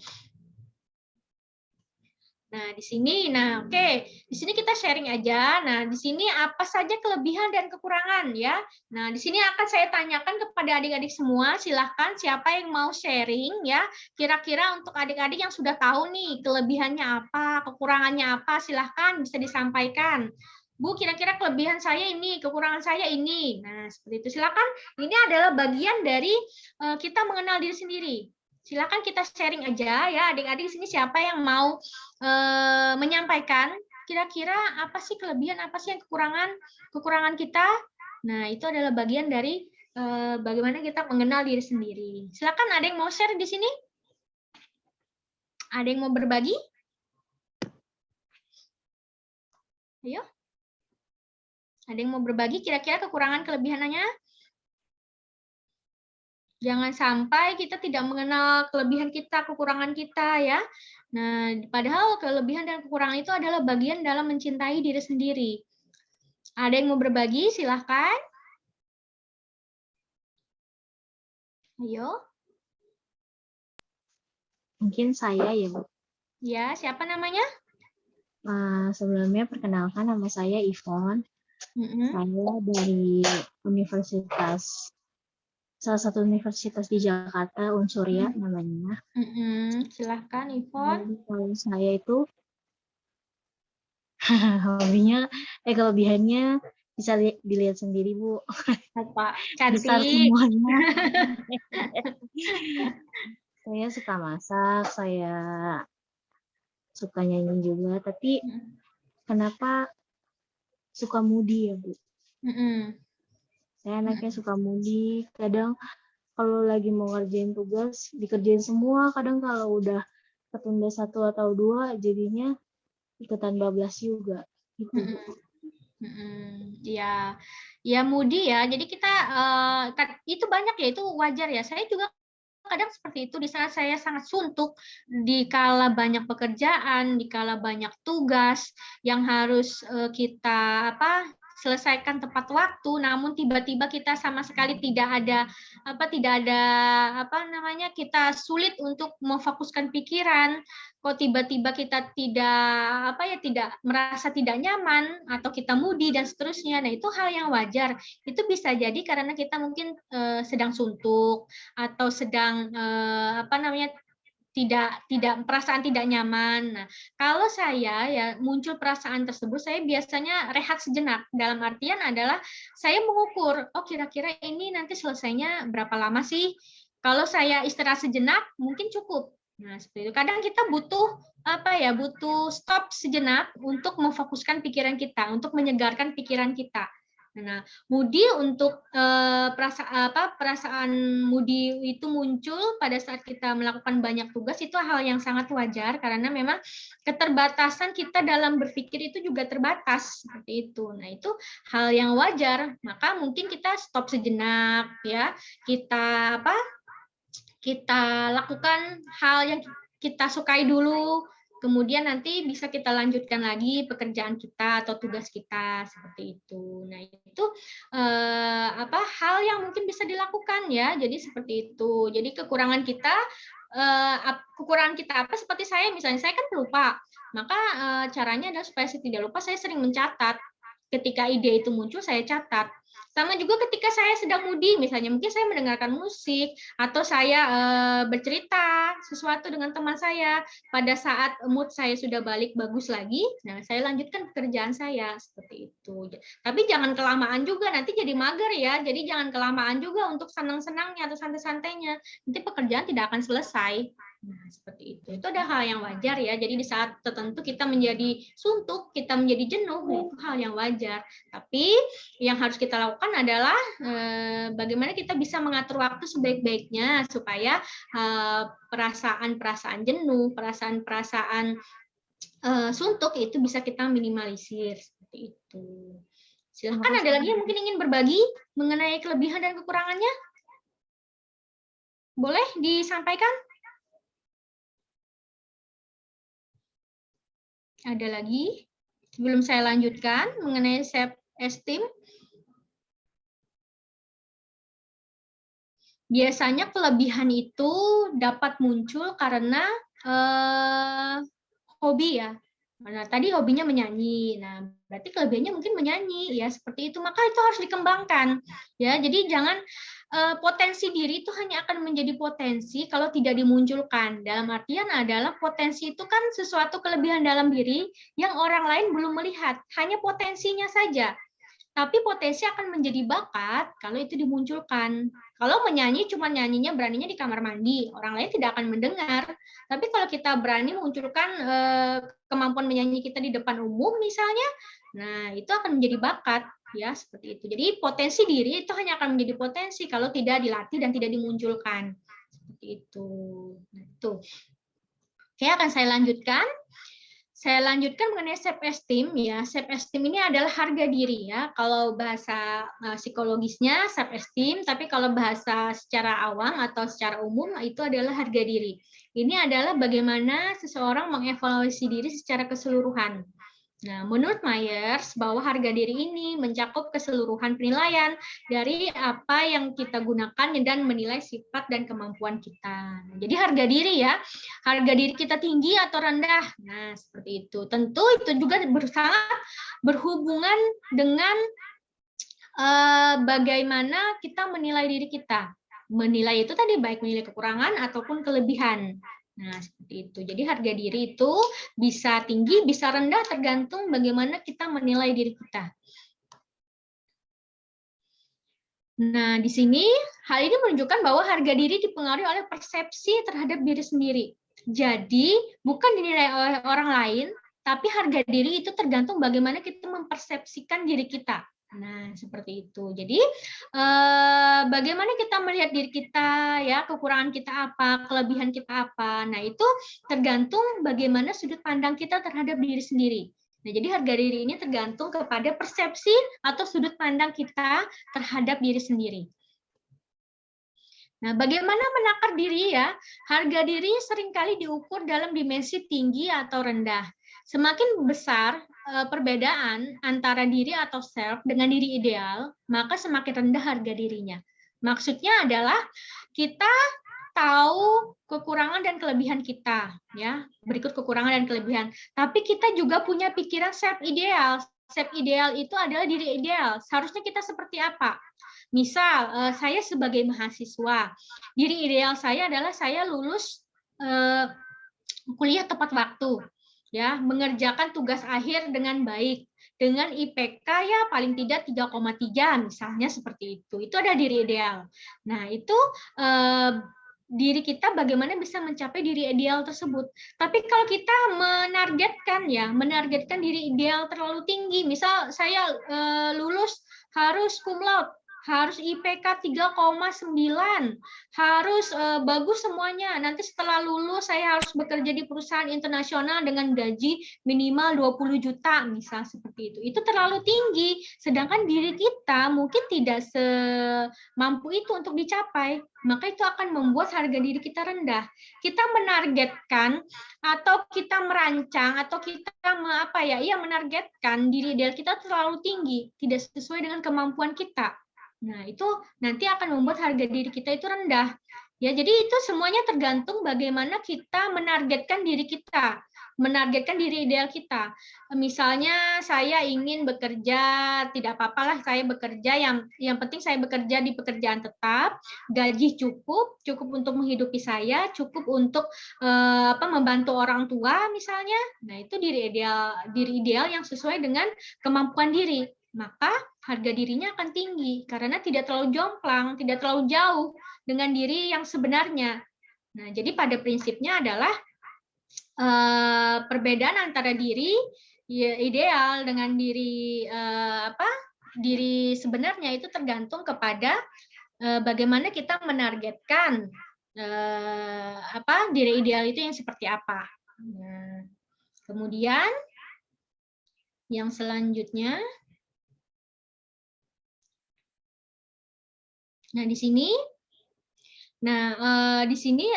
Nah, di sini, di sini kita sharing aja. Nah, di sini apa saja kelebihan dan kekurangan ya. Nah, di sini akan saya tanyakan kepada adik-adik semua. Silahkan siapa yang mau sharing ya. Kira-kira untuk adik-adik yang sudah tahu nih kelebihannya apa, kekurangannya apa, silahkan bisa disampaikan. Bu, kira-kira kelebihan saya ini, kekurangan saya ini. Nah, seperti itu. Silakan. Ini adalah bagian dari kita mengenal diri sendiri. Silakan kita sharing aja ya, adik-adik sini siapa yang mau menyampaikan kira-kira apa sih kelebihan, apa sih yang kekurangan kita. Nah, itu adalah bagian dari bagaimana kita mengenal diri sendiri. Silakan, ada yang mau share di sini? Ada yang mau berbagi? Ayo. Ada yang mau berbagi kira-kira kekurangan kelebihannya? Jangan sampai kita tidak mengenal kelebihan kita, kekurangan kita ya. Nah, padahal kelebihan dan kekurangan itu adalah bagian dalam mencintai diri sendiri. Ada yang mau berbagi? Silahkan. Ayo. Mungkin saya ya, Bu. Ya, siapa namanya? Sebelumnya perkenalkan, nama saya Ivon. Saya dari salah satu universitas di Jakarta, Unsurya namanya. Silahkan, Ivon. Kalau saya itu hobinya, kelebihannya bisa dilihat sendiri, Bu. Apa? Besar Cantik. semuanya. Saya suka masak, saya suka nyanyi juga, tapi kenapa suka moody ya, Bu? Saya anaknya suka moody, kadang kalau lagi mau ngerjain tugas, dikerjain semua, kadang kalau udah ketunda 1 atau 2, jadinya ikutan bablas juga. Gitu. Ya moody ya. Jadi kita itu banyak ya, itu wajar ya. Saya juga kadang seperti itu di saat saya sangat suntuk, dikala banyak pekerjaan, dikala banyak tugas yang harus kita selesaikan tepat waktu, namun tiba-tiba kita sama sekali tidak ada kita sulit untuk memfokuskan pikiran. Kok tiba-tiba kita tidak merasa tidak nyaman atau kita moody dan seterusnya. Nah, itu hal yang wajar. Itu bisa jadi karena kita mungkin sedang suntuk atau sedang perasaan tidak nyaman. Nah, kalau saya ya muncul perasaan tersebut, saya biasanya rehat sejenak. Dalam artian adalah saya mengukur, oh kira-kira ini nanti selesainya berapa lama sih? Kalau saya istirahat sejenak, mungkin cukup. Nah, seperti itu. Kadang kita butuh butuh stop sejenak untuk memfokuskan pikiran kita, untuk menyegarkan pikiran kita. Nah, moody untuk perasaan moody itu muncul pada saat kita melakukan banyak tugas, itu hal yang sangat wajar karena memang keterbatasan kita dalam berpikir itu juga terbatas seperti itu. Nah, itu hal yang wajar. Maka mungkin kita stop sejenak ya. Kita lakukan hal yang kita sukai dulu. Kemudian nanti bisa kita lanjutkan lagi pekerjaan kita atau tugas kita seperti itu. Nah, itu hal yang mungkin bisa dilakukan ya. Jadi seperti itu. Jadi kekurangan kita apa? Seperti saya misalnya, saya kan pelupa. Maka caranya adalah supaya saya tidak lupa, saya sering mencatat. Ketika ide itu muncul, saya catat. Sama juga ketika saya sedang moody, misalnya mungkin saya mendengarkan musik atau saya bercerita sesuatu dengan teman saya. Pada saat mood saya sudah balik bagus lagi, nah saya lanjutkan pekerjaan saya seperti itu. Tapi jangan kelamaan juga, nanti jadi mager ya. Jadi jangan kelamaan juga untuk senang-senangnya atau santai-santainya. Nanti pekerjaan tidak akan selesai. Nah, seperti itu. Itu ada hal yang wajar ya. Jadi di saat tertentu kita menjadi suntuk, kita menjadi jenuh, nah, itu hal yang wajar. Tapi yang harus kita lakukan adalah bagaimana kita bisa mengatur waktu sebaik-baiknya supaya perasaan-perasaan jenuh, perasaan-perasaan suntuk itu bisa kita minimalisir seperti itu. Silakan, ada lagi yang mungkin ingin berbagi mengenai kelebihan dan kekurangannya? Boleh disampaikan? Ada lagi? Sebelum saya lanjutkan mengenai self-esteem. Biasanya kelebihan itu dapat muncul karena hobi ya. Nah, tadi hobinya menyanyi. Nah, berarti kelebihannya mungkin menyanyi ya, seperti itu. Maka itu harus dikembangkan. Ya, jadi jangan potensi diri itu hanya akan menjadi potensi kalau tidak dimunculkan. Dalam artian adalah potensi itu kan sesuatu kelebihan dalam diri yang orang lain belum melihat, hanya potensinya saja. tapi potensi akan menjadi bakat kalau itu dimunculkan. Kalau menyanyi cuma nyanyinya beraninya di kamar mandi, orang lain tidak akan mendengar. Tapi kalau kita berani munculkan kemampuan menyanyi kita di depan umum misalnya, nah itu akan menjadi bakat ya, seperti itu. Jadi potensi diri itu hanya akan menjadi potensi kalau tidak dilatih dan tidak dimunculkan. Seperti itu. Nah, itu. Oke, akan saya lanjutkan. Saya lanjutkan mengenai self esteem ya. Self esteem ini adalah harga diri ya. Kalau bahasa psikologisnya self esteem, tapi kalau bahasa secara awam atau secara umum itu adalah harga diri. Ini adalah bagaimana seseorang mengevaluasi diri secara keseluruhan. Nah, menurut Myers, bahwa harga diri ini mencakup keseluruhan penilaian dari apa yang kita gunakan dan menilai sifat dan kemampuan kita. Jadi harga diri ya, harga diri kita tinggi atau rendah. Nah, seperti itu. Tentu itu juga sangat berhubungan dengan bagaimana kita menilai diri kita. Menilai itu tadi baik menilai kekurangan ataupun kelebihan. Nah, seperti itu. Jadi harga diri itu bisa tinggi, bisa rendah, tergantung bagaimana kita menilai diri kita. Nah, di sini hal ini menunjukkan bahwa harga diri dipengaruhi oleh persepsi terhadap diri sendiri. Jadi, bukan dinilai oleh orang lain, tapi harga diri itu tergantung bagaimana kita mempersepsikan diri kita. Nah, seperti itu. Jadi, bagaimana kita melihat diri kita, ya, kekurangan kita apa, kelebihan kita apa. Nah, itu tergantung bagaimana sudut pandang kita terhadap diri sendiri. Nah, jadi harga diri ini tergantung kepada persepsi atau sudut pandang kita terhadap diri sendiri. Nah, bagaimana menakar diri ya? Harga diri seringkali diukur dalam dimensi tinggi atau rendah. Semakin besar perbedaan antara diri atau self dengan diri ideal, maka semakin rendah harga dirinya. Maksudnya adalah kita tahu kekurangan dan kelebihan kita, ya. Berikut kekurangan dan kelebihan. Tapi kita juga punya pikiran self ideal. Self ideal itu adalah diri ideal. Seharusnya kita seperti apa? Misal, saya sebagai mahasiswa, diri ideal saya adalah saya lulus kuliah tepat waktu, ya, mengerjakan tugas akhir dengan baik, dengan IPK ya paling tidak 3,3 misalnya seperti itu. Itu ada diri ideal. Nah, itu diri kita bagaimana bisa mencapai diri ideal tersebut. Tapi kalau kita menargetkan diri ideal terlalu tinggi, misal saya lulus harus cum laude, harus IPK 3,9, harus bagus semuanya. Nanti setelah lulus saya harus bekerja di perusahaan internasional dengan gaji minimal 20 juta, misal seperti itu. Itu terlalu tinggi, sedangkan diri kita mungkin tidak semampu itu untuk dicapai. Maka itu akan membuat harga diri kita rendah. Kita menargetkan atau kita merancang atau kita menargetkan diri ideal kita terlalu tinggi, tidak sesuai dengan kemampuan kita. Nah, itu nanti akan membuat harga diri kita itu rendah. Ya, jadi itu semuanya tergantung bagaimana kita menargetkan diri kita, menargetkan diri ideal kita. Misalnya saya ingin bekerja, tidak apa-apalah saya bekerja, yang penting saya bekerja di pekerjaan tetap, gaji cukup untuk menghidupi saya, cukup untuk membantu orang tua misalnya. Nah, itu diri ideal yang sesuai dengan kemampuan diri. Maka harga dirinya akan tinggi karena tidak terlalu jomplang, tidak terlalu jauh dengan diri yang sebenarnya. Nah, jadi pada prinsipnya adalah perbedaan antara diri ideal dengan diri diri sebenarnya itu tergantung kepada bagaimana kita menargetkan diri ideal itu yang seperti apa. Nah, kemudian yang selanjutnya. Nah, di sini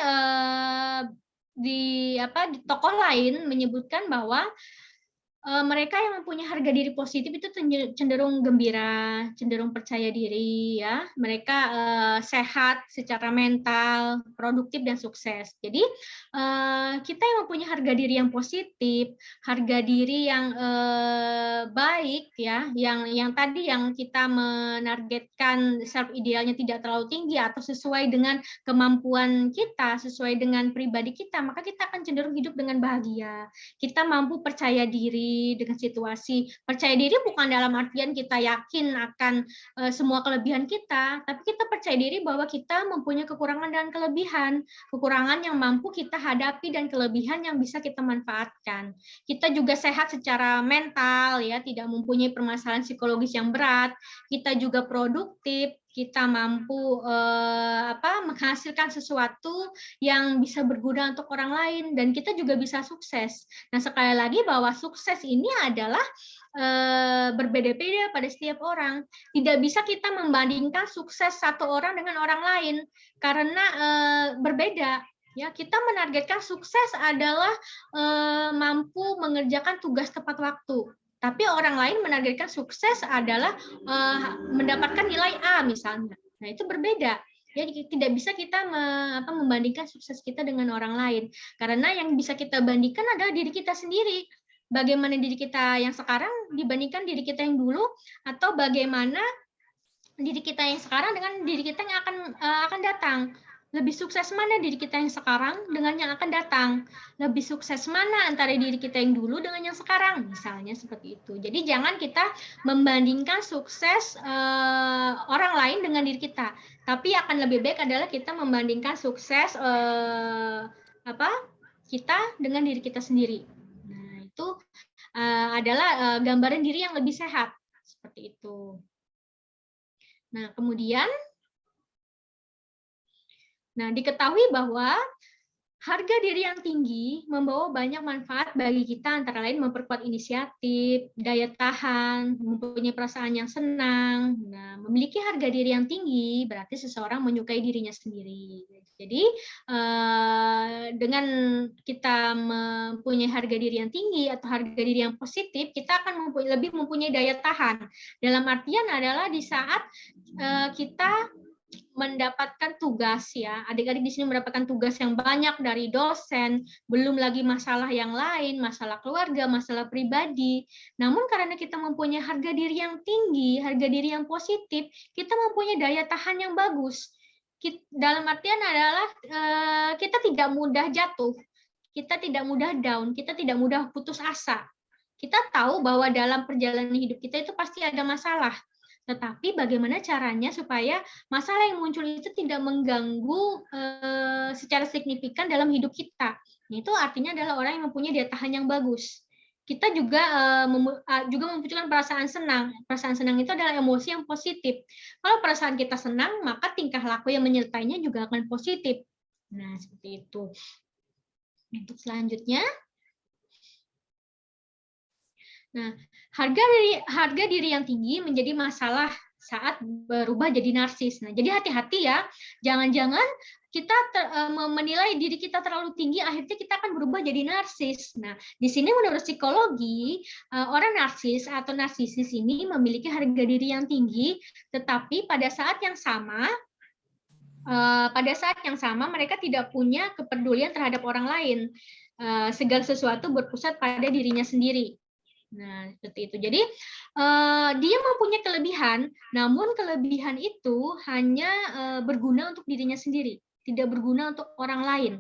di tokoh lain menyebutkan bahwa mereka yang mempunyai harga diri positif itu cenderung gembira, cenderung percaya diri, ya. Mereka sehat secara mental, produktif dan sukses. Jadi kita yang mempunyai harga diri yang positif, harga diri yang baik, ya, yang tadi yang kita menargetkan self idealnya tidak terlalu tinggi atau sesuai dengan kemampuan kita, sesuai dengan pribadi kita, maka kita akan cenderung hidup dengan bahagia. Kita mampu percaya diri. diri dengan situasi. Percaya diri bukan dalam artian kita yakin akan semua kelebihan kita, tapi kita percaya diri bahwa kita mempunyai kekurangan dan kelebihan. Kekurangan yang mampu kita hadapi dan kelebihan yang bisa kita manfaatkan. Kita juga sehat secara mental, ya, tidak mempunyai permasalahan psikologis yang berat. Kita juga produktif, kita mampu menghasilkan sesuatu yang bisa berguna untuk orang lain, dan kita juga bisa sukses. Nah, sekali lagi bahwa sukses ini adalah berbeda-beda pada setiap orang. Tidak bisa kita membandingkan sukses satu orang dengan orang lain karena berbeda. Ya, kita menargetkan sukses adalah mampu mengerjakan tugas tepat waktu. Tapi orang lain menargetkan sukses adalah mendapatkan nilai A misalnya. Nah, itu berbeda. Ya, tidak bisa kita membandingkan sukses kita dengan orang lain. Karena yang bisa kita bandingkan adalah diri kita sendiri. Bagaimana diri kita yang sekarang dibandingkan diri kita yang dulu, atau bagaimana diri kita yang sekarang dengan diri kita yang akan datang. Lebih sukses mana diri kita yang sekarang dengan yang akan datang? Lebih sukses mana antara diri kita yang dulu dengan yang sekarang? Misalnya seperti itu. Jadi jangan kita membandingkan sukses orang lain dengan diri kita. Tapi akan lebih baik adalah kita membandingkan sukses kita dengan diri kita sendiri. Nah, itu adalah gambaran diri yang lebih sehat. Seperti itu. Nah, kemudian diketahui bahwa harga diri yang tinggi membawa banyak manfaat bagi kita, antara lain memperkuat inisiatif, daya tahan, mempunyai perasaan yang senang. Nah, memiliki harga diri yang tinggi berarti seseorang menyukai dirinya sendiri. Jadi, dengan kita mempunyai harga diri yang tinggi atau harga diri yang positif, kita akan lebih mempunyai daya tahan. Dalam artian adalah di saat kita mendapatkan tugas, ya, adik-adik di sini mendapatkan tugas yang banyak dari dosen, belum lagi masalah yang lain, masalah keluarga, masalah pribadi. Namun karena kita mempunyai harga diri yang tinggi, harga diri yang positif, kita mempunyai daya tahan yang bagus. Dalam artian adalah kita tidak mudah jatuh, kita tidak mudah down, kita tidak mudah putus asa. Kita tahu bahwa dalam perjalanan hidup kita itu pasti ada masalah. Tetapi bagaimana caranya supaya masalah yang muncul itu tidak mengganggu secara signifikan dalam hidup kita. Itu artinya adalah orang yang mempunyai daya tahan yang bagus. Kita juga memunculkan perasaan senang. Perasaan senang itu adalah emosi yang positif. Kalau perasaan kita senang, maka tingkah laku yang menyertainya juga akan positif. Nah, seperti itu. Untuk selanjutnya, nah, harga diri yang tinggi menjadi masalah saat berubah jadi narsis. Nah, jadi hati-hati ya, jangan-jangan kita menilai diri kita terlalu tinggi, akhirnya kita akan berubah jadi narsis. Nah, di sini menurut psikologi, orang narsis atau narsisis ini memiliki harga diri yang tinggi, tetapi pada saat yang sama mereka tidak punya kepedulian terhadap orang lain. Segala sesuatu berpusat pada dirinya sendiri. Nah, seperti itu. Jadi, dia mempunyai kelebihan, namun kelebihan itu hanya berguna untuk dirinya sendiri, tidak berguna untuk orang lain.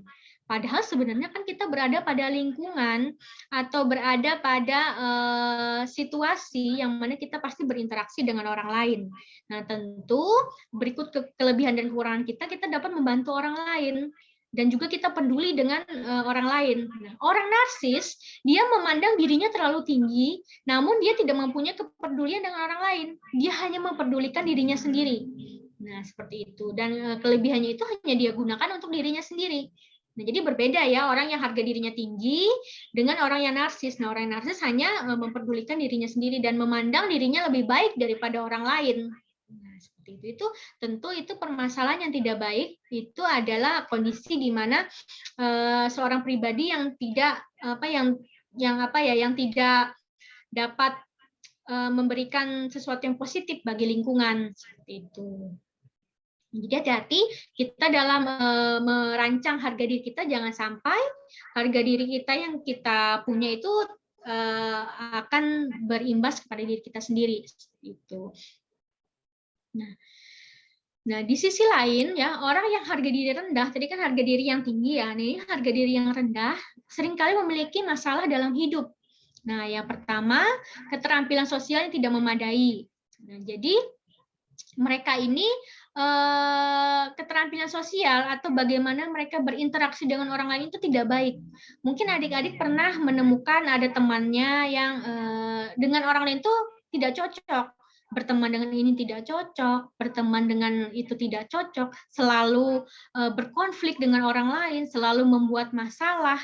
Padahal sebenarnya kan kita berada pada lingkungan atau berada pada situasi yang mana kita pasti berinteraksi dengan orang lain. Nah, tentu berikut kelebihan dan kekurangan kita dapat membantu orang lain. Dan juga kita peduli dengan orang lain. Nah, orang narsis, dia memandang dirinya terlalu tinggi, namun dia tidak mempunyai kepedulian dengan orang lain. Dia hanya memperdulikan dirinya sendiri. Nah, seperti itu. Dan kelebihannya itu hanya dia gunakan untuk dirinya sendiri. Nah, jadi berbeda ya orang yang harga dirinya tinggi dengan orang yang narsis. Nah, orang yang narsis hanya memperdulikan dirinya sendiri dan memandang dirinya lebih baik daripada orang lain. Nah, seperti itu tentu itu permasalahan yang tidak baik. Itu adalah kondisi di mana seorang pribadi yang tidak yang tidak dapat memberikan sesuatu yang positif bagi lingkungan, seperti itu. Jadi hati-hati kita dalam merancang harga diri kita, jangan sampai harga diri kita yang kita punya itu akan berimbas kepada diri kita sendiri, seperti itu. Nah, di sisi lain ya, orang yang harga diri rendah, tadi kan harga diri yang tinggi ya, nih harga diri yang rendah seringkali memiliki masalah dalam hidup. Nah, yang pertama, keterampilan sosial yang tidak memadai. Nah, jadi mereka ini keterampilan sosial atau bagaimana mereka berinteraksi dengan orang lain itu tidak baik. Mungkin adik-adik pernah menemukan ada temannya yang dengan orang lain itu tidak cocok. Berteman dengan ini tidak cocok, berteman dengan itu tidak cocok, selalu berkonflik dengan orang lain, selalu membuat masalah.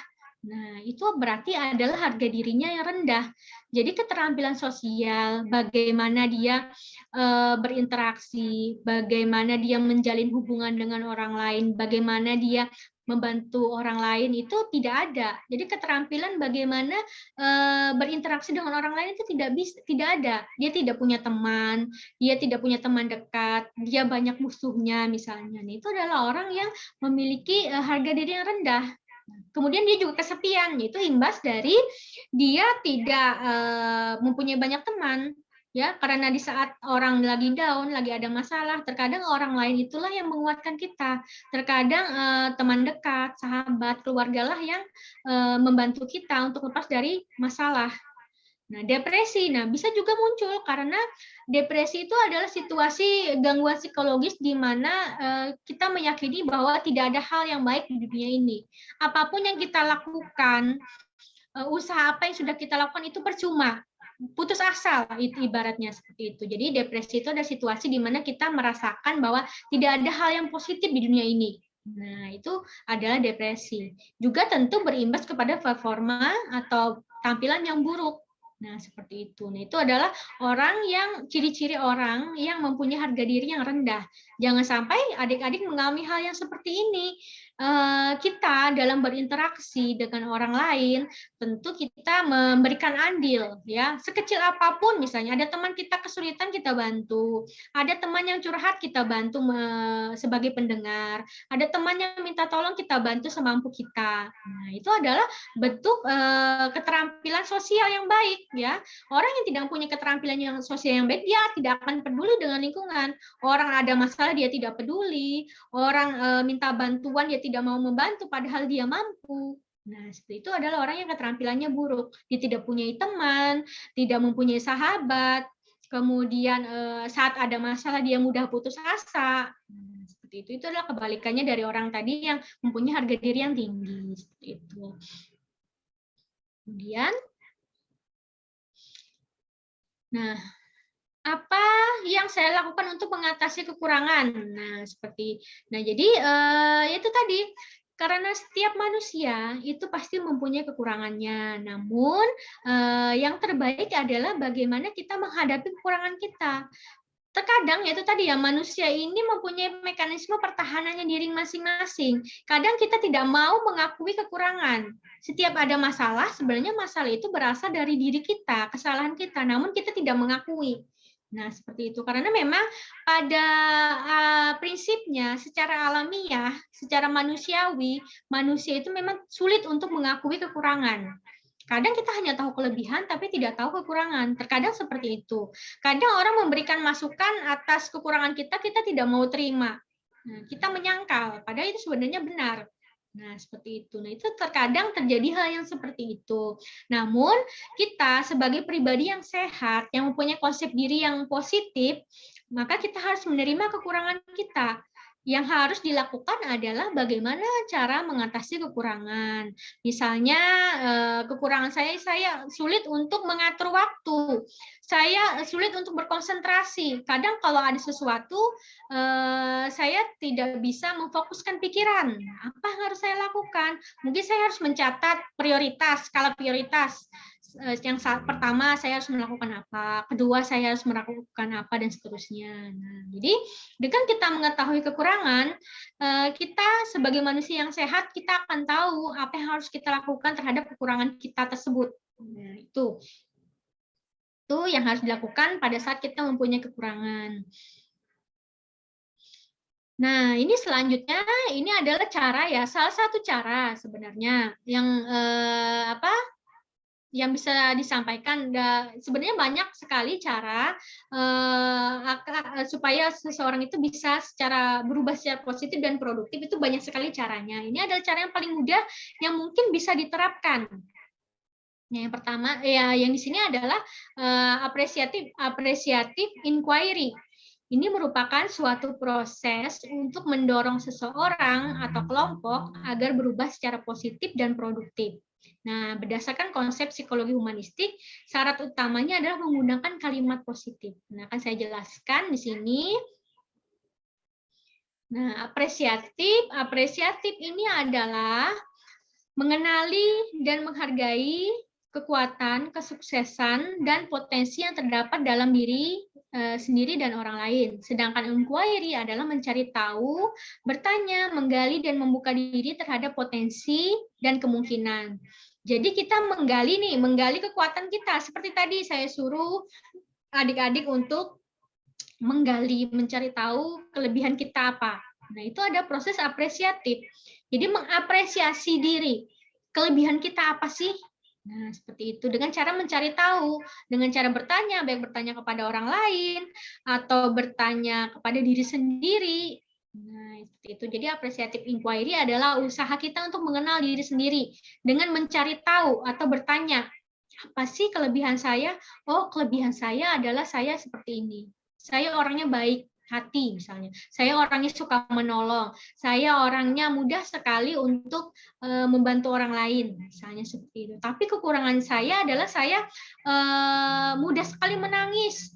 Nah, itu berarti adalah harga dirinya yang rendah. Jadi keterampilan sosial, bagaimana dia berinteraksi, bagaimana dia menjalin hubungan dengan orang lain, bagaimana dia membantu orang lain itu tidak ada. Jadi keterampilan bagaimana berinteraksi dengan orang lain itu tidak ada. Dia tidak punya teman, dia tidak punya teman dekat, dia banyak musuhnya misalnya. Itu adalah orang yang memiliki harga diri yang rendah. Kemudian dia juga kesepian, yaitu imbas dari dia tidak mempunyai banyak teman, ya, karena di saat orang lagi down, lagi ada masalah, terkadang orang lain itulah yang menguatkan kita. Terkadang teman dekat, sahabat, keluargalah yang membantu kita untuk lepas dari masalah. Nah, depresi, bisa juga muncul karena depresi itu adalah situasi gangguan psikologis di mana kita meyakini bahwa tidak ada hal yang baik di dunia ini. Apapun yang kita lakukan, usaha apa yang sudah kita lakukan itu percuma, putus asa, itu ibaratnya seperti itu. Jadi depresi itu ada situasi di mana kita merasakan bahwa tidak ada hal yang positif di dunia ini. Nah, itu adalah depresi. Juga tentu berimbas kepada performa atau tampilan yang buruk. Nah, seperti itu. Nah, itu adalah orang yang ciri-ciri orang yang mempunyai harga diri yang rendah. Jangan sampai adik-adik mengalami hal yang seperti ini. Kita dalam berinteraksi dengan orang lain, tentu kita memberikan andil, ya, sekecil apapun. Misalnya ada teman kita kesulitan, kita bantu. Ada teman yang curhat, kita bantu sebagai pendengar. Ada teman yang minta tolong, kita bantu semampu kita. Nah, itu adalah bentuk keterampilan sosial yang baik, ya. Orang yang tidak punya keterampilan yang sosial yang baik, dia tidak akan peduli dengan lingkungan. Orang ada masalah, dia tidak peduli. Orang minta bantuan, dia tidak mau membantu, padahal dia mampu. Nah, seperti itu adalah orang yang keterampilannya buruk. Dia tidak punya teman, tidak mempunyai sahabat, kemudian saat ada masalah dia mudah putus asa. Nah, seperti itu. Itu adalah kebalikannya dari orang tadi yang mempunyai harga diri yang tinggi. Seperti itu. Kemudian, nah, apa yang saya lakukan untuk mengatasi kekurangan? Jadi itu tadi, karena setiap manusia itu pasti mempunyai kekurangannya. Namun yang terbaik adalah bagaimana kita menghadapi kekurangan kita. Terkadang yaitu tadi ya, manusia ini mempunyai mekanisme pertahanannya diri masing-masing. Kadang kita tidak mau mengakui kekurangan. Setiap ada masalah, sebenarnya masalah itu berasal dari diri kita, kesalahan kita, namun kita tidak mengakui. Nah, seperti itu. Karena memang pada prinsipnya secara alamiah, secara manusiawi, manusia itu memang sulit untuk mengakui kekurangan. Kadang kita hanya tahu kelebihan tapi tidak tahu kekurangan. Terkadang seperti itu. Kadang orang memberikan masukan atas kekurangan kita, kita tidak mau terima. Nah, kita menyangkal, padahal itu sebenarnya benar. Nah, seperti itu. Nah, itu terkadang terjadi hal yang seperti itu. Namun, kita sebagai pribadi yang sehat, yang mempunyai konsep diri yang positif, maka kita harus menerima kekurangan kita. Yang harus dilakukan adalah bagaimana cara mengatasi kekurangan. Misalnya kekurangan saya sulit untuk mengatur waktu. Saya sulit untuk berkonsentrasi. Kadang kalau ada sesuatu, saya tidak bisa memfokuskan pikiran. Apa yang harus saya lakukan? Mungkin saya harus mencatat prioritas, skala prioritas. Yang pertama saya harus melakukan apa, kedua saya harus melakukan apa, dan seterusnya. Nah, jadi dengan kita mengetahui kekurangan, kita sebagai manusia yang sehat, kita akan tahu apa yang harus kita lakukan terhadap kekurangan kita tersebut. Nah, itu yang harus dilakukan pada saat kita mempunyai kekurangan. Nah, ini selanjutnya, ini adalah cara ya, salah satu cara sebenarnya yang yang bisa disampaikan. Sebenarnya banyak sekali cara supaya seseorang itu bisa berubah secara positif dan produktif. Itu banyak sekali caranya. Ini adalah cara yang paling mudah yang mungkin bisa diterapkan. Yang pertama, ya yang di sini adalah appreciative inquiry. Ini merupakan suatu proses untuk mendorong seseorang atau kelompok agar berubah secara positif dan produktif. Nah, berdasarkan konsep psikologi humanistik, syarat utamanya adalah menggunakan kalimat positif. Nah, akan saya jelaskan di sini. Nah, apresiatif ini adalah mengenali dan menghargai kekuatan, kesuksesan, dan potensi yang terdapat dalam diri sendiri dan orang lain. Sedangkan inquiry adalah mencari tahu, bertanya, menggali, dan membuka diri terhadap potensi dan kemungkinan. Jadi kita menggali kekuatan kita. Seperti tadi saya suruh adik-adik untuk menggali, mencari tahu kelebihan kita apa. Nah, itu ada proses apresiatif. Jadi mengapresiasi diri. Kelebihan kita apa sih? Nah, seperti itu. Dengan cara mencari tahu, dengan cara bertanya, baik bertanya kepada orang lain, atau bertanya kepada diri sendiri. Nah, seperti itu. Jadi apresiative inquiry adalah usaha kita untuk mengenal diri sendiri. Dengan mencari tahu atau bertanya, apa sih kelebihan saya? Oh, kelebihan saya adalah saya seperti ini. Saya orangnya baik hati misalnya. Saya orangnya suka menolong. Saya orangnya mudah sekali untuk membantu orang lain, misalnya seperti itu. Tapi kekurangan saya adalah saya mudah sekali menangis.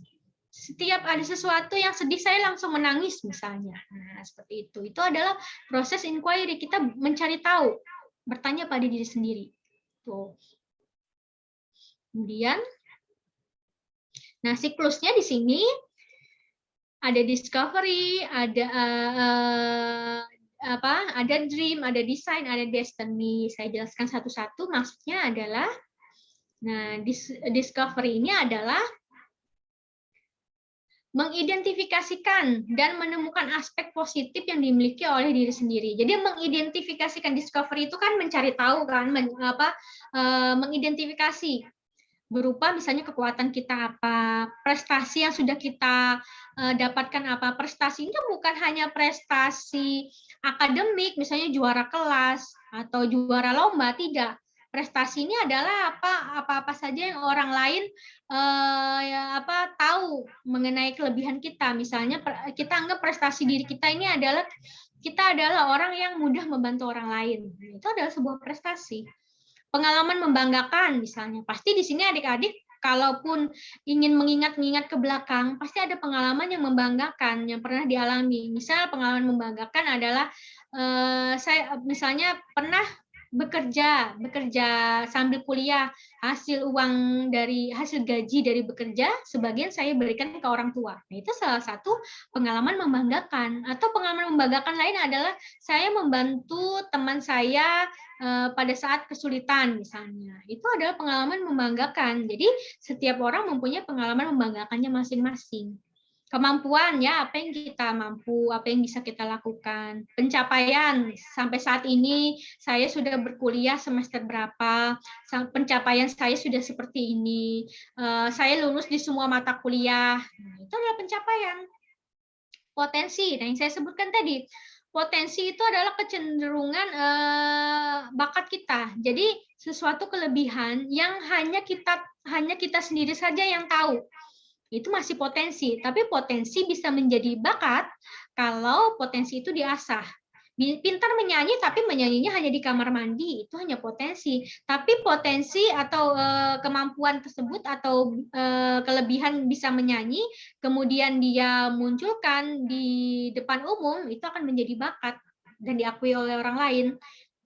Setiap ada sesuatu yang sedih saya langsung menangis misalnya. Nah, seperti itu. Itu adalah proses inquiry, kita mencari tahu, bertanya pada diri sendiri. Tuh. Kemudian nah, siklusnya di sini ada discovery, ada dream, ada design, ada destiny. Saya jelaskan satu-satu. Maksudnya adalah, nah, discovery ini adalah mengidentifikasikan dan menemukan aspek positif yang dimiliki oleh diri sendiri. Jadi mengidentifikasikan, discovery itu kan mencari tahu kan, mengidentifikasi berupa misalnya kekuatan kita apa, prestasi yang sudah kita dapatkan apa. Prestasinya bukan hanya prestasi akademik, misalnya juara kelas atau juara lomba, tidak. Prestasi ini adalah apa saja yang orang lain tahu mengenai kelebihan kita. Misalnya kita anggap prestasi diri kita ini adalah kita adalah orang yang mudah membantu orang lain. Itu adalah sebuah prestasi. Pengalaman membanggakan misalnya. Pasti di sini adik-adik kalaupun ingin mengingat-ingat ke belakang, pasti ada pengalaman yang membanggakan yang pernah dialami. Misal pengalaman membanggakan adalah saya misalnya pernah bekerja sambil kuliah, hasil gaji dari bekerja sebagian saya berikan ke orang tua. Nah, itu salah satu pengalaman membanggakan. Atau pengalaman membanggakan lain adalah saya membantu teman saya pada saat kesulitan misalnya. Itu adalah pengalaman membanggakan. Jadi setiap orang mempunyai pengalaman membanggakannya masing-masing. Kemampuan, ya, apa yang kita mampu, apa yang bisa kita lakukan. Pencapaian, sampai saat ini saya sudah berkuliah semester berapa, pencapaian saya sudah seperti ini, saya lulus di semua mata kuliah. Nah, itu adalah pencapaian. Potensi, nah yang saya sebutkan tadi, potensi itu adalah kecenderungan bakat kita. Jadi sesuatu kelebihan yang hanya kita sendiri saja yang tahu. Itu masih potensi, tapi potensi bisa menjadi bakat kalau potensi itu diasah. Pintar menyanyi tapi menyanyinya hanya di kamar mandi, itu hanya potensi. Tapi potensi atau kemampuan tersebut atau kelebihan bisa menyanyi, kemudian dia munculkan di depan umum, itu akan menjadi bakat dan diakui oleh orang lain.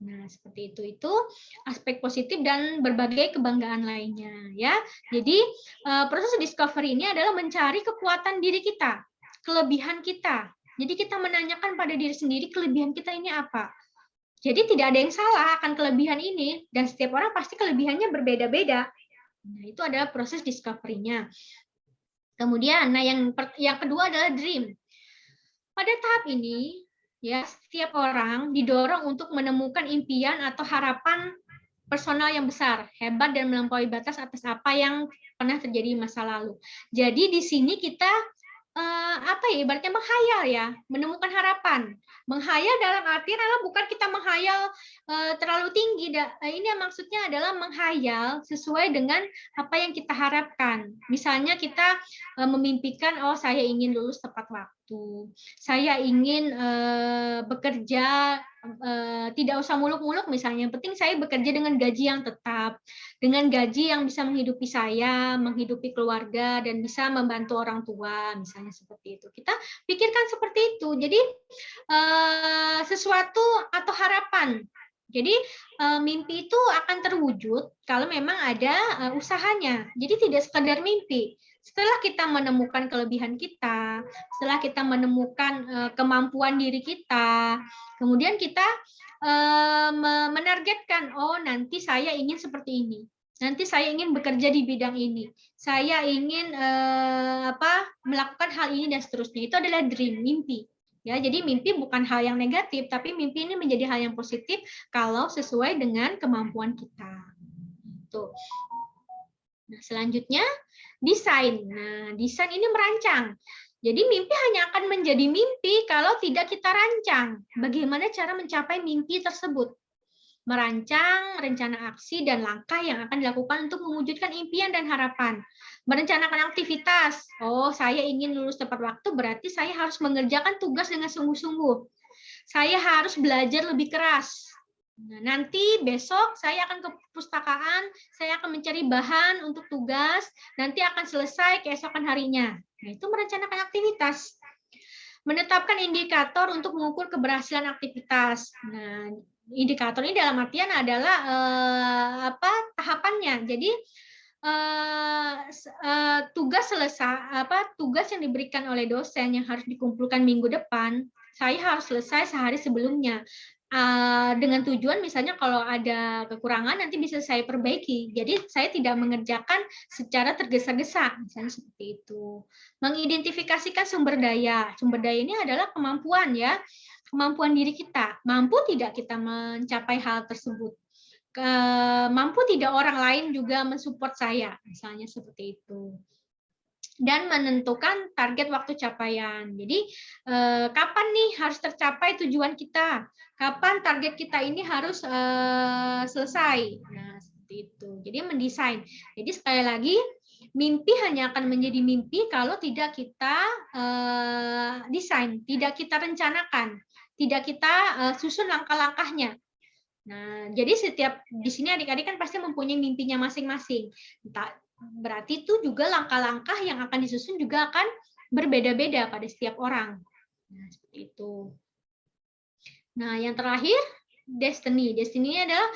Nah, seperti itu aspek positif dan berbagai kebanggaan lainnya, ya. Jadi proses discovery ini adalah mencari kekuatan diri kita, kelebihan kita. Jadi kita menanyakan pada diri sendiri kelebihan kita ini apa. Jadi tidak ada yang salah akan kelebihan ini dan setiap orang pasti kelebihannya berbeda-beda. Nah, itu adalah proses discovery-nya. Kemudian, nah yang kedua adalah dream. Pada tahap ini, ya, setiap orang didorong untuk menemukan impian atau harapan personal yang besar, hebat dan melampaui batas atas apa yang pernah terjadi di masa lalu. Jadi di sini kita apa ya, ibaratnya menghayal ya, menemukan harapan. Menghayal dalam artian adalah bukan kita menghayal terlalu tinggi. Ini maksudnya adalah menghayal sesuai dengan apa yang kita harapkan. Misalnya kita memimpikan, oh saya ingin lulus tepat waktu, saya ingin bekerja tidak usah muluk-muluk misalnya, yang penting saya bekerja dengan gaji yang tetap, dengan gaji yang bisa menghidupi saya, menghidupi keluarga, dan bisa membantu orang tua, misalnya seperti itu. Kita pikirkan seperti itu. Jadi sesuatu atau harapan. Jadi mimpi itu akan terwujud kalau memang ada usahanya. Jadi tidak sekedar mimpi. Setelah kita menemukan kelebihan kita, setelah kita menemukan kemampuan diri kita, kemudian kita menargetkan, oh nanti saya ingin seperti ini. Nanti saya ingin bekerja di bidang ini. Saya ingin melakukan hal ini dan seterusnya. Itu adalah dream, mimpi. Ya, jadi mimpi bukan hal yang negatif, tapi mimpi ini menjadi hal yang positif kalau sesuai dengan kemampuan kita. Tuh. Nah, selanjutnya desain. Nah, desain ini merancang. Jadi mimpi hanya akan menjadi mimpi kalau tidak kita rancang. Bagaimana cara mencapai mimpi tersebut? Merancang rencana aksi dan langkah yang akan dilakukan untuk mewujudkan impian dan harapan. Merencanakan aktivitas. Oh, saya ingin lulus tepat waktu, berarti saya harus mengerjakan tugas dengan sungguh-sungguh. Saya harus belajar lebih keras. Nah, nanti besok saya akan ke perpustakaan, saya akan mencari bahan untuk tugas, nanti akan selesai keesokan harinya. Nah, itu merencanakan aktivitas. Menetapkan indikator untuk mengukur keberhasilan aktivitas. Nah, indikator ini dalam artian adalah tahapannya. Jadi tugas selesai, tugas yang diberikan oleh dosen yang harus dikumpulkan minggu depan, saya harus selesai sehari sebelumnya. Dengan tujuan misalnya kalau ada kekurangan nanti bisa saya perbaiki. Jadi saya tidak mengerjakan secara tergesa-gesa, misalnya seperti itu. Mengidentifikasikan sumber daya. Sumber daya ini adalah kemampuan ya, kemampuan diri kita. Mampu tidak kita mencapai hal tersebut? Mampu tidak orang lain juga mensupport saya, misalnya seperti itu. Dan menentukan target waktu capaian. Jadi kapan nih harus tercapai tujuan kita? Kapan target kita ini harus selesai? Nah, seperti itu. Jadi mendesain. Jadi sekali lagi, mimpi hanya akan menjadi mimpi kalau tidak kita desain, tidak kita rencanakan, tidak kita susun langkah-langkahnya. Nah, jadi setiap di sini adik-adik kan pasti mempunyai mimpinya masing-masing. Berarti itu juga langkah-langkah yang akan disusun juga akan berbeda-beda pada setiap orang. Nah, seperti itu. Nah, yang terakhir, destiny. Destiny adalah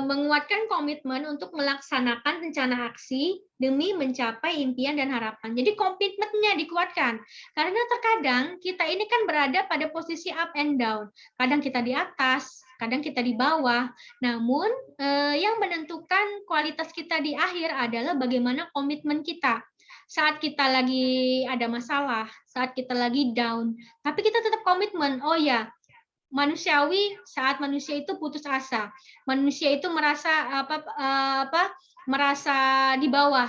menguatkan komitmen untuk melaksanakan rencana aksi demi mencapai impian dan harapan. Jadi komitmennya dikuatkan. Karena terkadang kita ini kan berada pada posisi up and down. Kadang kita di atas, kadang kita di bawah. Namun yang menentukan kualitas kita di akhir adalah bagaimana komitmen kita. Saat kita lagi ada masalah, saat kita lagi down, tapi kita tetap komitmen. Oh ya, manusiawi saat manusia itu putus asa, manusia itu merasa merasa di bawah,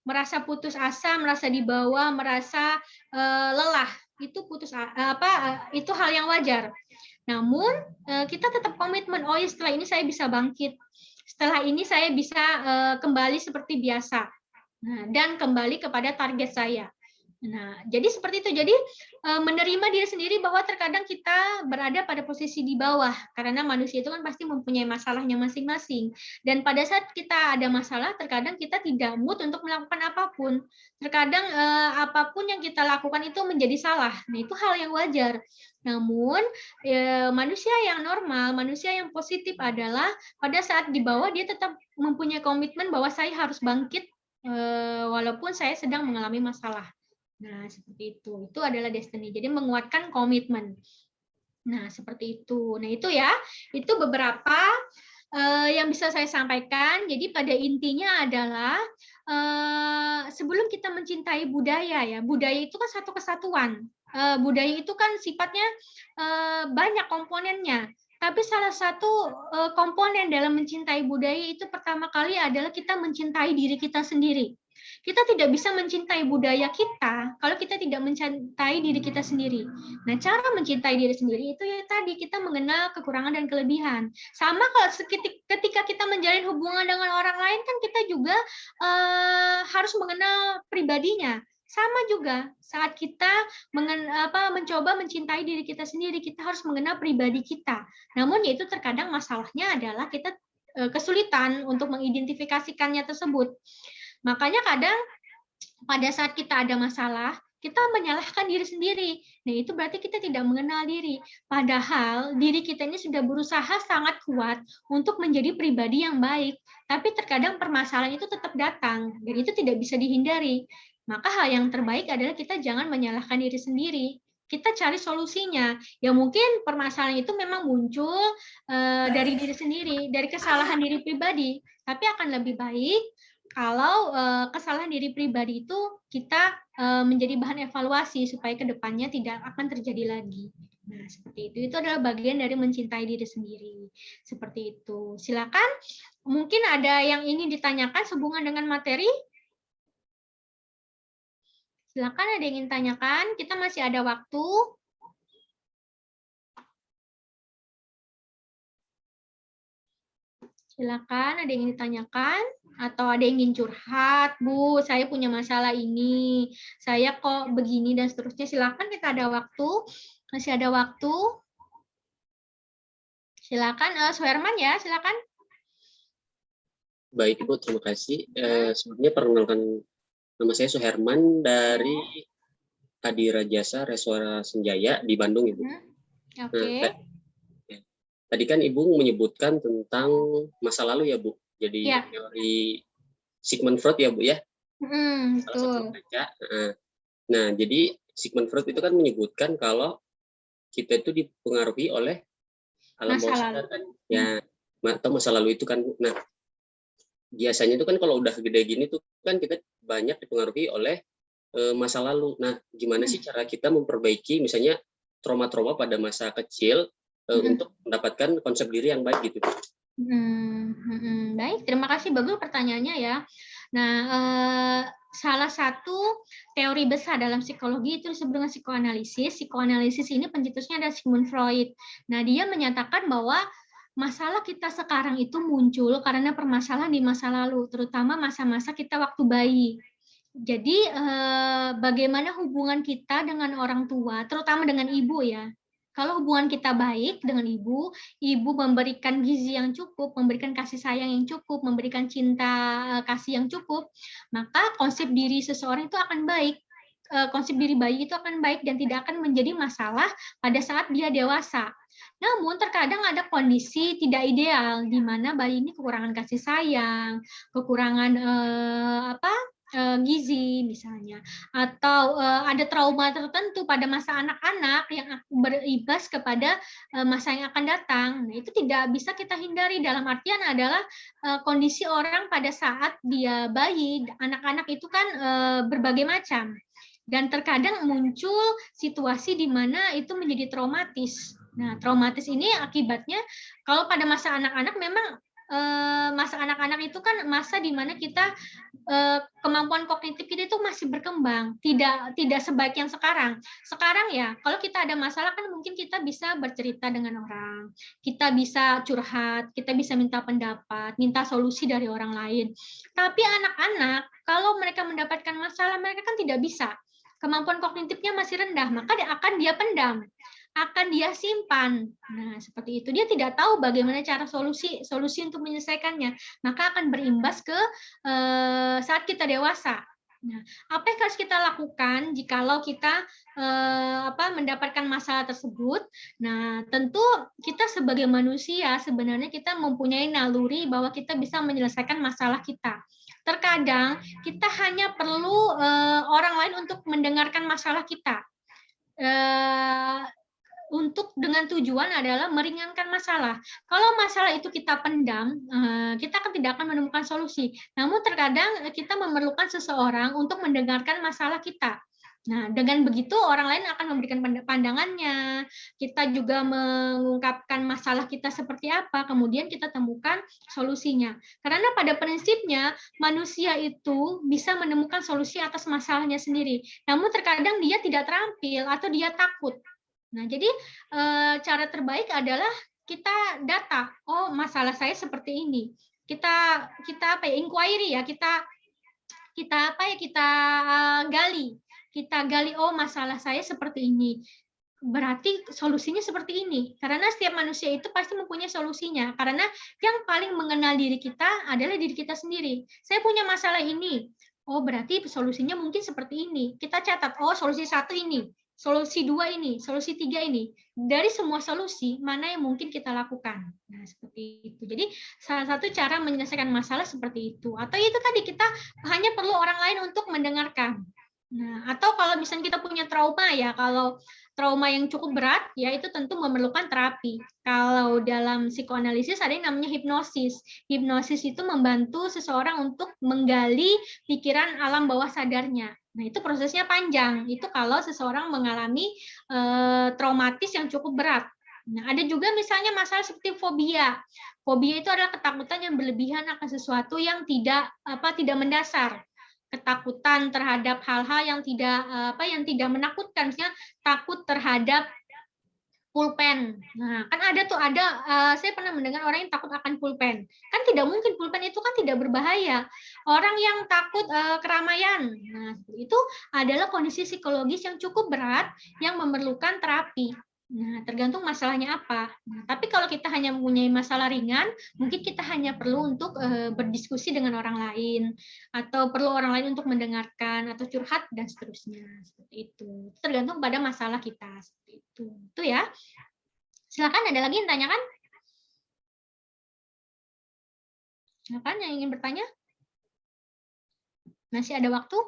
merasa putus asa, merasa di bawah, merasa lelah, itu itu hal yang wajar. Namun kita tetap komitmen, oh ya setelah ini saya bisa bangkit, setelah ini saya bisa kembali seperti biasa, dan kembali kepada target saya. Nah, jadi seperti itu. Jadi menerima diri sendiri bahwa terkadang kita berada pada posisi di bawah karena manusia itu kan pasti mempunyai masalahnya masing-masing. Dan pada saat kita ada masalah, terkadang kita tidak mood untuk melakukan apapun. Terkadang apapun yang kita lakukan itu menjadi salah. Nah, itu hal yang wajar. Namun manusia yang normal, manusia yang positif adalah pada saat di bawah dia tetap mempunyai komitmen bahwa saya harus bangkit walaupun saya sedang mengalami masalah. Nah, seperti itu. Itu adalah destiny. Jadi menguatkan komitmen. Nah, seperti itu. Nah, itu ya. Itu beberapa yang bisa saya sampaikan. Jadi pada intinya adalah sebelum kita mencintai budaya ya. Budaya itu kan satu kesatuan. Budaya itu kan sifatnya banyak komponennya. Tapi salah satu komponen dalam mencintai budaya itu pertama kali adalah kita mencintai diri kita sendiri. Kita tidak bisa mencintai budaya kita kalau kita tidak mencintai diri kita sendiri. Nah, cara mencintai diri sendiri itu ya tadi kita mengenal kekurangan dan kelebihan. Sama kalau ketika kita menjalin hubungan dengan orang lain kan kita juga harus mengenal pribadinya. Sama juga saat kita mencoba mencintai diri kita sendiri, kita harus mengenal pribadi kita. Namun yaitu terkadang masalahnya adalah kita kesulitan untuk mengidentifikasikannya tersebut. Makanya kadang pada saat kita ada masalah, kita menyalahkan diri sendiri. Nah, itu berarti kita tidak mengenal diri. Padahal diri kita ini sudah berusaha sangat kuat untuk menjadi pribadi yang baik. Tapi terkadang permasalahan itu tetap datang, dan itu tidak bisa dihindari. Maka hal yang terbaik adalah kita jangan menyalahkan diri sendiri. Kita cari solusinya. Ya mungkin permasalahan itu memang muncul dari diri sendiri, dari kesalahan diri pribadi. Tapi akan lebih baik kalau kesalahan diri pribadi itu kita menjadi bahan evaluasi supaya kedepannya tidak akan terjadi lagi. Nah, seperti itu. Itu adalah bagian dari mencintai diri sendiri. Seperti itu. Silakan. Mungkin ada yang ingin ditanyakan sehubungan dengan materi? Silakan, ada yang ingin tanyakan. Kita masih ada waktu. Silakan, ada yang ingin ditanyakan atau ada yang ingin curhat, Bu, saya punya masalah ini, saya kok begini dan seterusnya. Silakan, kita ada waktu, masih ada waktu. Silakan, Suherman ya, silakan. Baik Ibu, terima kasih. Sebelumnya perkenalkan, nama saya Suherman dari Kadira Jasa Restora Senjaya di Bandung, Ibu. Oke. Nah, tadi kan Ibu menyebutkan tentang masa lalu ya, Bu. Jadi Ya. teori Sigmund Freud ya, Bu ya. Salah satu Betul. baca. Nah, jadi Sigmund Freud itu kan menyebutkan kalau kita itu dipengaruhi oleh alam Masa bawah lalu. sadar kan. Ya, atau masa lalu itu kan. Nah, biasanya itu kan kalau udah gede gini tuh kan kita banyak dipengaruhi oleh masa lalu. Nah, gimana sih cara kita memperbaiki misalnya trauma-trauma pada masa kecil untuk mendapatkan konsep diri yang baik gitu? Baik, terima kasih, bagus pertanyaannya ya. Nah, salah satu teori besar dalam psikologi itu disebut dengan psikoanalisis. Psikoanalisis ini pencetusnya adalah Sigmund Freud. Nah, dia menyatakan bahwa masalah kita sekarang itu muncul karena permasalahan di masa lalu, terutama masa-masa kita waktu bayi. Jadi, bagaimana hubungan kita dengan orang tua, terutama dengan ibu ya. Kalau hubungan kita baik dengan ibu memberikan gizi yang cukup, memberikan kasih sayang yang cukup, memberikan cinta kasih yang cukup, maka konsep diri seseorang itu akan baik. Konsep diri bayi itu akan baik dan tidak akan menjadi masalah pada saat dia dewasa. Namun terkadang ada kondisi tidak ideal di mana bayi ini kekurangan kasih sayang, kekurangan gizi misalnya, atau ada trauma tertentu pada masa anak-anak yang berimbas kepada masa yang akan datang. Nah, itu tidak bisa kita hindari, dalam artian adalah kondisi orang pada saat dia bayi, anak-anak itu kan berbagai macam. Dan terkadang muncul situasi di mana itu menjadi traumatis. Nah, traumatis ini akibatnya kalau pada masa anak-anak memang masa anak-anak itu kan masa di mana kita kemampuan kognitif kita itu masih berkembang, tidak sebaik yang sekarang. Sekarang ya, kalau kita ada masalah kan mungkin kita bisa bercerita dengan orang, kita bisa curhat, kita bisa minta pendapat, minta solusi dari orang lain. Tapi anak-anak kalau mereka mendapatkan masalah, mereka kan tidak bisa. Kemampuan kognitifnya masih rendah, maka akan dia pendam, akan dia simpan. Nah, seperti itu. Dia tidak tahu bagaimana cara solusi untuk menyelesaikannya. Maka akan berimbas ke saat kita dewasa. Nah, apa yang harus kita lakukan jikalau kita mendapatkan masalah tersebut? Nah, tentu kita sebagai manusia sebenarnya kita mempunyai naluri bahwa kita bisa menyelesaikan masalah kita. Terkadang kita hanya perlu orang lain untuk mendengarkan masalah kita. Untuk dengan tujuan adalah meringankan masalah. Kalau masalah itu kita pendam, kita tidak akan menemukan solusi. Namun terkadang kita memerlukan seseorang untuk mendengarkan masalah kita. Nah, dengan begitu orang lain akan memberikan pandangannya, kita juga mengungkapkan masalah kita seperti apa, kemudian kita temukan solusinya. Karena pada prinsipnya manusia itu bisa menemukan solusi atas masalahnya sendiri. Namun terkadang dia tidak terampil atau dia takut. Nah, jadi cara terbaik adalah kita data. Oh, masalah saya seperti ini. Kita apa ya, inquiry ya, kita gali. Kita gali, oh masalah saya seperti ini. Berarti solusinya seperti ini. Karena setiap manusia itu pasti mempunyai solusinya. Karena yang paling mengenal diri kita adalah diri kita sendiri. Saya punya masalah ini. Oh, berarti solusinya mungkin seperti ini. Kita catat, oh solusi 1 ini, solusi 2 ini, solusi 3 ini. Dari semua solusi, mana yang mungkin kita lakukan. Nah, seperti itu. Jadi, salah satu cara menyelesaikan masalah seperti itu. Atau itu tadi, kita hanya perlu orang lain untuk mendengarkan. Nah, atau kalau misalnya kita punya trauma ya, kalau trauma yang cukup berat, ya itu tentu memerlukan terapi. Kalau dalam psikoanalisis ada yang namanya hipnosis. Hipnosis itu membantu seseorang untuk menggali pikiran alam bawah sadarnya. Nah, itu prosesnya panjang. Itu kalau seseorang mengalami traumatis yang cukup berat. Nah, ada juga misalnya masalah seperti fobia. Fobia itu adalah ketakutan yang berlebihan akan sesuatu yang tidak mendasar. Ketakutan terhadap hal-hal yang tidak menakutkan, misalnya takut terhadap pulpen. Nah, kan saya pernah mendengar orang yang takut akan pulpen. Kan tidak mungkin, pulpen itu kan tidak berbahaya. Orang yang takut keramaian. Nah, itu adalah kondisi psikologis yang cukup berat yang memerlukan terapi. Nah, tergantung masalahnya apa. Nah, tapi kalau kita hanya mempunyai masalah ringan, mungkin kita hanya perlu untuk berdiskusi dengan orang lain, atau perlu orang lain untuk mendengarkan, atau curhat, dan seterusnya. Seperti itu. Tergantung pada masalah kita. Seperti itu. Itu ya. Silakan, ada lagi yang tanyakan? Silakan yang ingin bertanya. Masih ada waktu?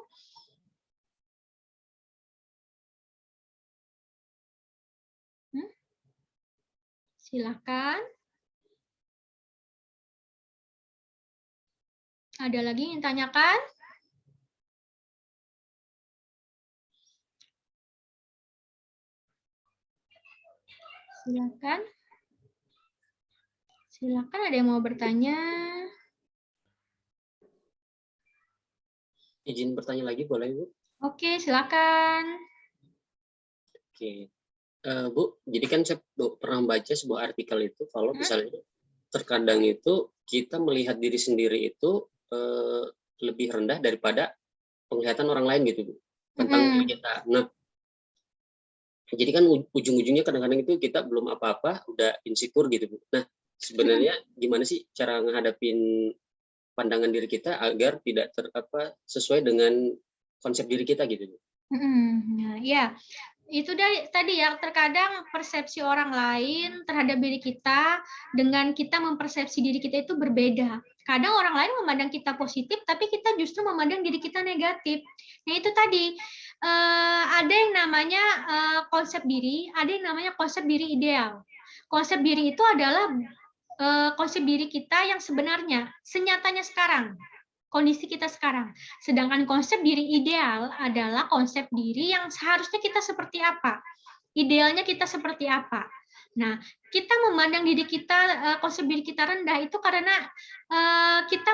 Silakan. Ada lagi yang tanyakan? Silakan. Silakan, ada yang mau bertanya? Izin bertanya lagi boleh, Bu? Oke, silakan. Oke. Bu, jadi kan saya pernah baca sebuah artikel itu kalau misalnya terkadang itu kita melihat diri sendiri itu lebih rendah daripada penglihatan orang lain gitu, Bu, tentang diri kita. Nah, jadi kan ujung-ujungnya kadang-kadang itu kita belum apa-apa udah insecure gitu, Bu. Nah, sebenarnya gimana sih cara menghadapin pandangan diri kita agar tidak sesuai dengan konsep diri kita gitu, Bu? Nah, ya. Itu tadi ya, terkadang persepsi orang lain terhadap diri kita dengan kita mempersepsi diri kita itu berbeda. Kadang orang lain memandang kita positif, tapi kita justru memandang diri kita negatif. Nah, itu tadi, ada yang namanya konsep diri, ada yang namanya konsep diri ideal. Konsep diri itu adalah konsep diri kita yang sebenarnya, senyatanya sekarang. Kondisi kita sekarang. Sedangkan konsep diri ideal adalah konsep diri yang seharusnya kita seperti apa. Idealnya kita seperti apa. Nah, kita memandang diri kita, konsep diri kita rendah itu karena kita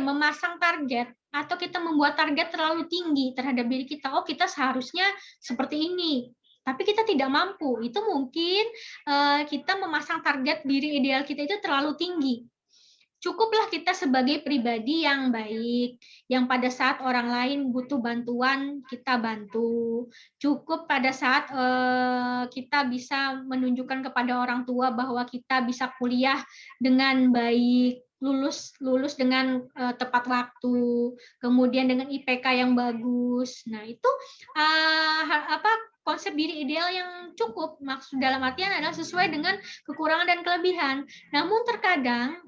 memasang target atau kita membuat target terlalu tinggi terhadap diri kita. Oh, kita seharusnya seperti ini. Tapi kita tidak mampu. Itu mungkin kita memasang target diri ideal kita itu terlalu tinggi. Cukuplah kita sebagai pribadi yang baik, yang pada saat orang lain butuh bantuan, kita bantu. Cukup pada saat kita bisa menunjukkan kepada orang tua bahwa kita bisa kuliah dengan baik, lulus dengan tepat waktu, kemudian dengan IPK yang bagus. Nah, itu konsep diri ideal yang cukup, maksud dalam artian adalah sesuai dengan kekurangan dan kelebihan. Namun terkadang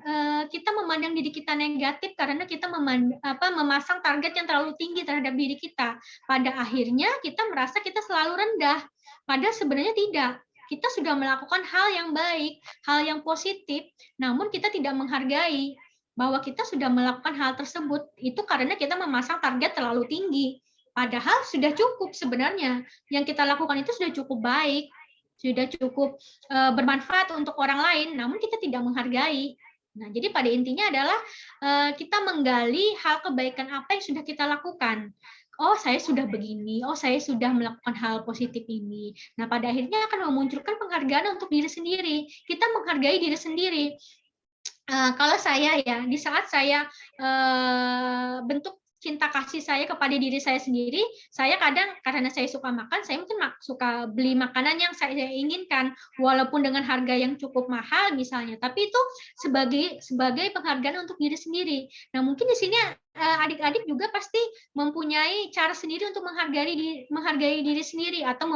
kita memandang diri kita negatif karena kita memasang target yang terlalu tinggi terhadap diri kita. Pada akhirnya kita merasa kita selalu rendah, padahal sebenarnya tidak. Kita sudah melakukan hal yang baik, hal yang positif, namun kita tidak menghargai bahwa kita sudah melakukan hal tersebut. Itu karena kita memasang target terlalu tinggi. Padahal sudah cukup sebenarnya. Yang kita lakukan itu sudah cukup baik, sudah cukup bermanfaat untuk orang lain, namun kita tidak menghargai. Nah, jadi pada intinya adalah kita menggali hal kebaikan apa yang sudah kita lakukan. Oh, saya sudah begini. Oh, saya sudah melakukan hal positif ini. Nah, pada akhirnya akan memunculkan penghargaan untuk diri sendiri. Kita menghargai diri sendiri. Kalau saya ya, di saat saya bentuk cinta kasih saya kepada diri saya sendiri, saya kadang karena saya suka makan, saya mungkin suka beli makanan yang saya inginkan, walaupun dengan harga yang cukup mahal misalnya, tapi itu sebagai penghargaan untuk diri sendiri. Nah, mungkin di sini adik-adik juga pasti mempunyai cara sendiri untuk menghargai diri sendiri, atau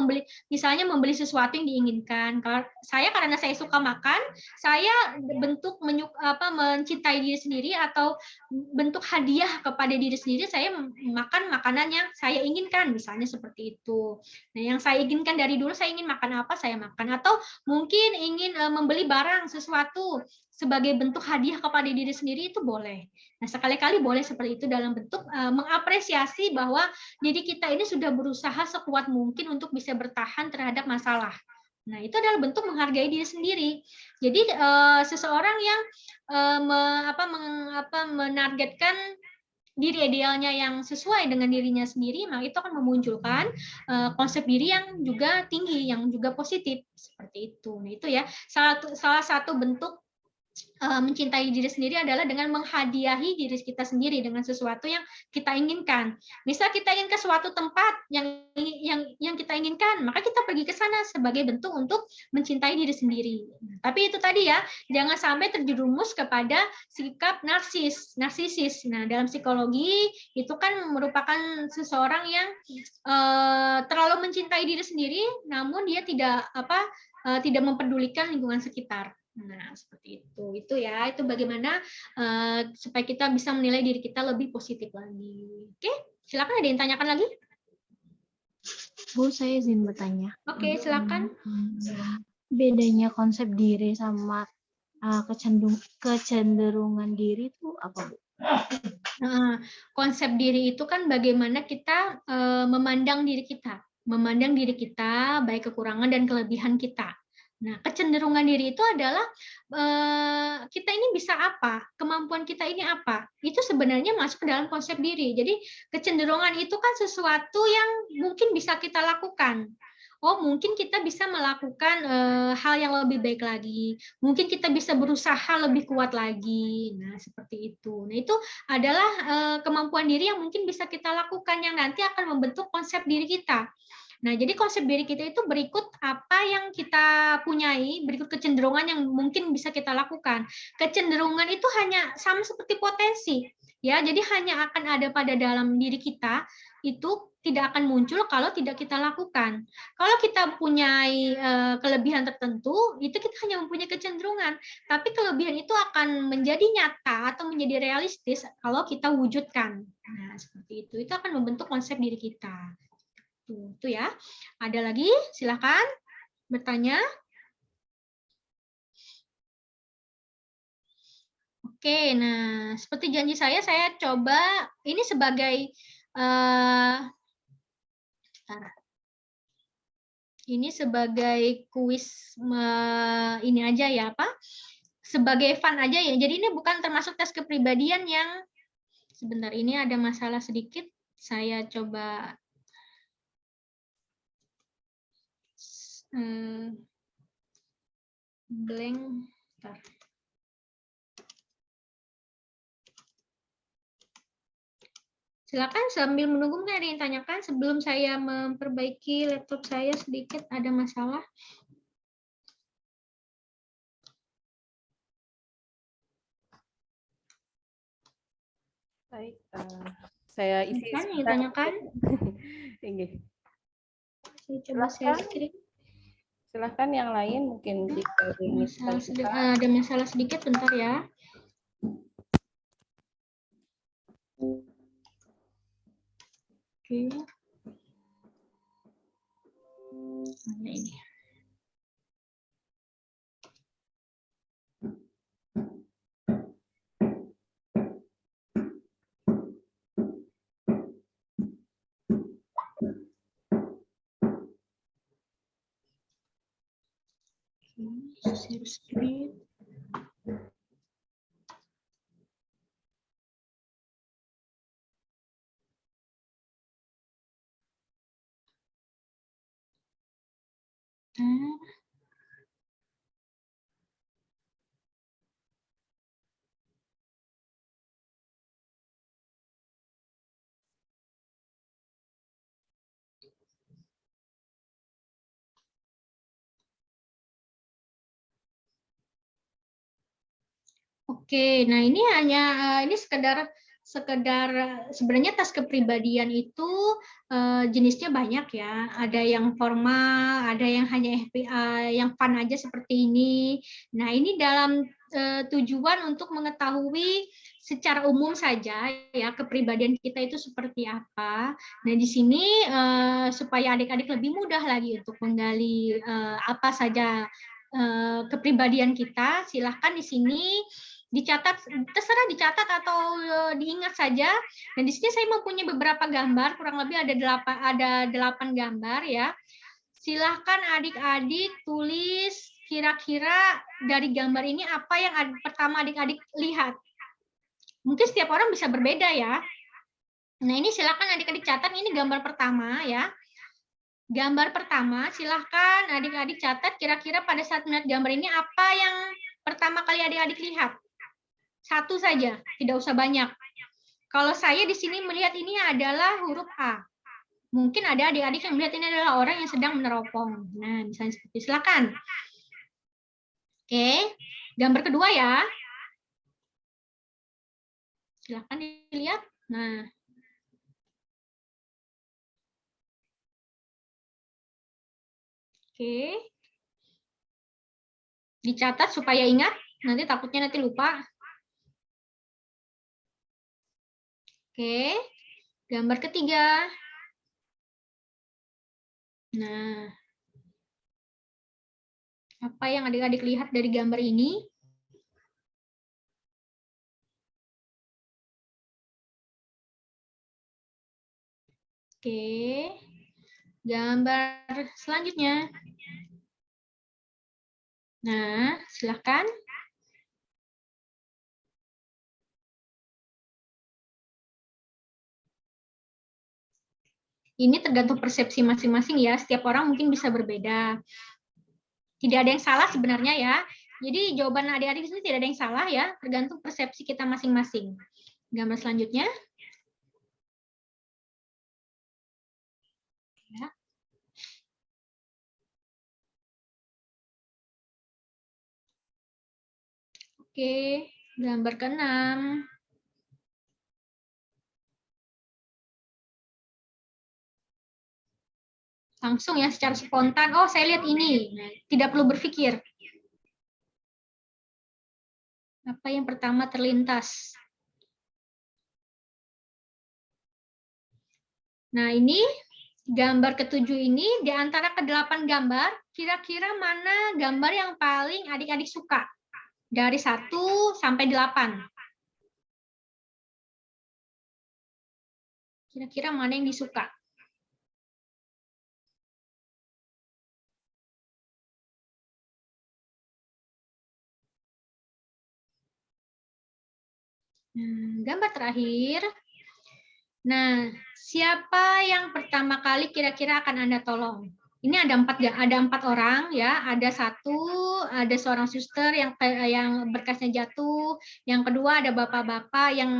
misalnya membeli sesuatu yang diinginkan. Kalau saya karena saya suka makan, saya bentuk mencintai diri sendiri atau bentuk hadiah kepada diri sendiri, saya makan makanan yang saya inginkan, misalnya seperti itu. Nah, yang saya inginkan dari dulu, saya ingin makan apa, saya makan. Atau mungkin ingin membeli barang sesuatu sebagai bentuk hadiah kepada diri sendiri, itu boleh. Nah, sekali-kali boleh seperti itu dalam bentuk mengapresiasi bahwa diri kita ini sudah berusaha sekuat mungkin untuk bisa bertahan terhadap masalah. Nah, itu adalah bentuk menghargai diri sendiri. Jadi seseorang yang menargetkan diri idealnya yang sesuai dengan dirinya sendiri, maka itu akan memunculkan konsep diri yang juga tinggi, yang juga positif, seperti itu. Nah, itu ya salah satu bentuk mencintai diri sendiri adalah dengan menghadiahi diri kita sendiri dengan sesuatu yang kita inginkan. Misal kita ingin ke suatu tempat yang kita inginkan, maka kita pergi ke sana sebagai bentuk untuk mencintai diri sendiri. Tapi itu tadi ya, jangan sampai terjerumus kepada sikap narsisis. Nah, dalam psikologi itu kan merupakan seseorang yang terlalu mencintai diri sendiri, namun dia tidak mempedulikan lingkungan sekitar. Nah, seperti itu. Itu ya, itu bagaimana supaya kita bisa menilai diri kita lebih positif lagi. Oke, silakan, ada yang tanyakan lagi? Bu, saya izin bertanya. Oke, silakan. Bedanya konsep diri sama kecenderungan diri itu apa, Bu? Nah, konsep diri itu kan bagaimana kita memandang diri kita baik kekurangan dan kelebihan kita. Nah, kecenderungan diri itu adalah kita ini bisa apa, kemampuan kita ini apa. Itu sebenarnya masuk ke dalam konsep diri. Jadi kecenderungan itu kan sesuatu yang mungkin bisa kita lakukan. Oh, mungkin kita bisa melakukan hal yang lebih baik lagi. Mungkin kita bisa berusaha lebih kuat lagi. Nah, seperti itu. Nah, itu adalah kemampuan diri yang mungkin bisa kita lakukan, yang nanti akan membentuk konsep diri kita. Nah, jadi konsep diri kita itu berikut apa yang kita punyai, berikut kecenderungan yang mungkin bisa kita lakukan. Kecenderungan itu hanya sama seperti potensi, ya. Jadi hanya akan ada pada dalam diri kita, itu tidak akan muncul kalau tidak kita lakukan. Kalau kita punyai kelebihan tertentu, itu kita hanya mempunyai kecenderungan. Tapi kelebihan itu akan menjadi nyata atau menjadi realistis kalau kita wujudkan. Nah, seperti itu. Itu akan membentuk konsep diri kita. Itu ya. Ada lagi? Silakan bertanya. Oke, nah seperti janji saya coba ini sebagai kuis ini aja ya, sebagai fun aja ya. Jadi ini bukan termasuk tes kepribadian yang sebentar, ini ada masalah sedikit. Saya coba blank. Bentar. Silakan sambil menunggu, mungkin ada yang tanyakan sebelum saya memperbaiki laptop saya sedikit, ada masalah. Baik, saya isi. Kan yang tanyakan? Ini. Saya coba share screen. Silahkan yang lain mungkin jika ingin ada masalah sedikit, bentar ya. Oke. Mana ini? share screen. Oke, nah ini hanya ini sekedar sebenarnya tes kepribadian itu jenisnya banyak ya. Ada yang formal, ada yang hanya FPA, yang fun aja seperti ini. Nah, ini dalam tujuan untuk mengetahui secara umum saja ya kepribadian kita itu seperti apa. Nah, di sini supaya adik-adik lebih mudah lagi untuk menggali apa saja kepribadian kita, silahkan di sini dicatat, terserah dicatat atau diingat saja. Dan di sini saya mempunyai beberapa gambar, kurang lebih ada 8 gambar ya. Silahkan adik-adik tulis kira-kira dari gambar ini apa yang pertama adik-adik lihat. Mungkin setiap orang bisa berbeda ya. Nah, ini silahkan adik-adik catat, ini gambar pertama ya. Gambar pertama, silahkan adik-adik catat kira-kira pada saat melihat gambar ini apa yang pertama kali adik-adik lihat. Satu saja, tidak usah banyak. Kalau saya di sini melihat ini adalah huruf A. Mungkin ada adik-adik yang melihat ini adalah orang yang sedang meneropong. Nah, misalnya seperti silakan. Oke, gambar kedua ya. Silakan dilihat. Nah, oke. Dicatat supaya ingat, nanti takutnya nanti lupa. Oke, gambar ketiga. Nah, apa yang adik-adik lihat dari gambar ini? Oke, gambar selanjutnya. Nah, silakan. Ini tergantung persepsi masing-masing ya, setiap orang mungkin bisa berbeda. Tidak ada yang salah sebenarnya ya. Jadi jawaban adik-adik di sini tidak ada yang salah ya, tergantung persepsi kita masing-masing. Gambar selanjutnya. Ya. Oke, gambar ke-6. Langsung ya, secara spontan. Oh, saya lihat ini. Nah, tidak perlu berpikir. Apa yang pertama terlintas? Nah, ini gambar ke-7 ini, di antara ke-8 gambar, kira-kira mana gambar yang paling adik-adik suka? Dari 1 sampai 8. Kira-kira mana yang disuka? Gambar terakhir. Nah, siapa yang pertama kali kira-kira akan Anda tolong? Ini ada 4 orang ya, ada seorang suster yang berkasnya jatuh, yang kedua ada bapak-bapak yang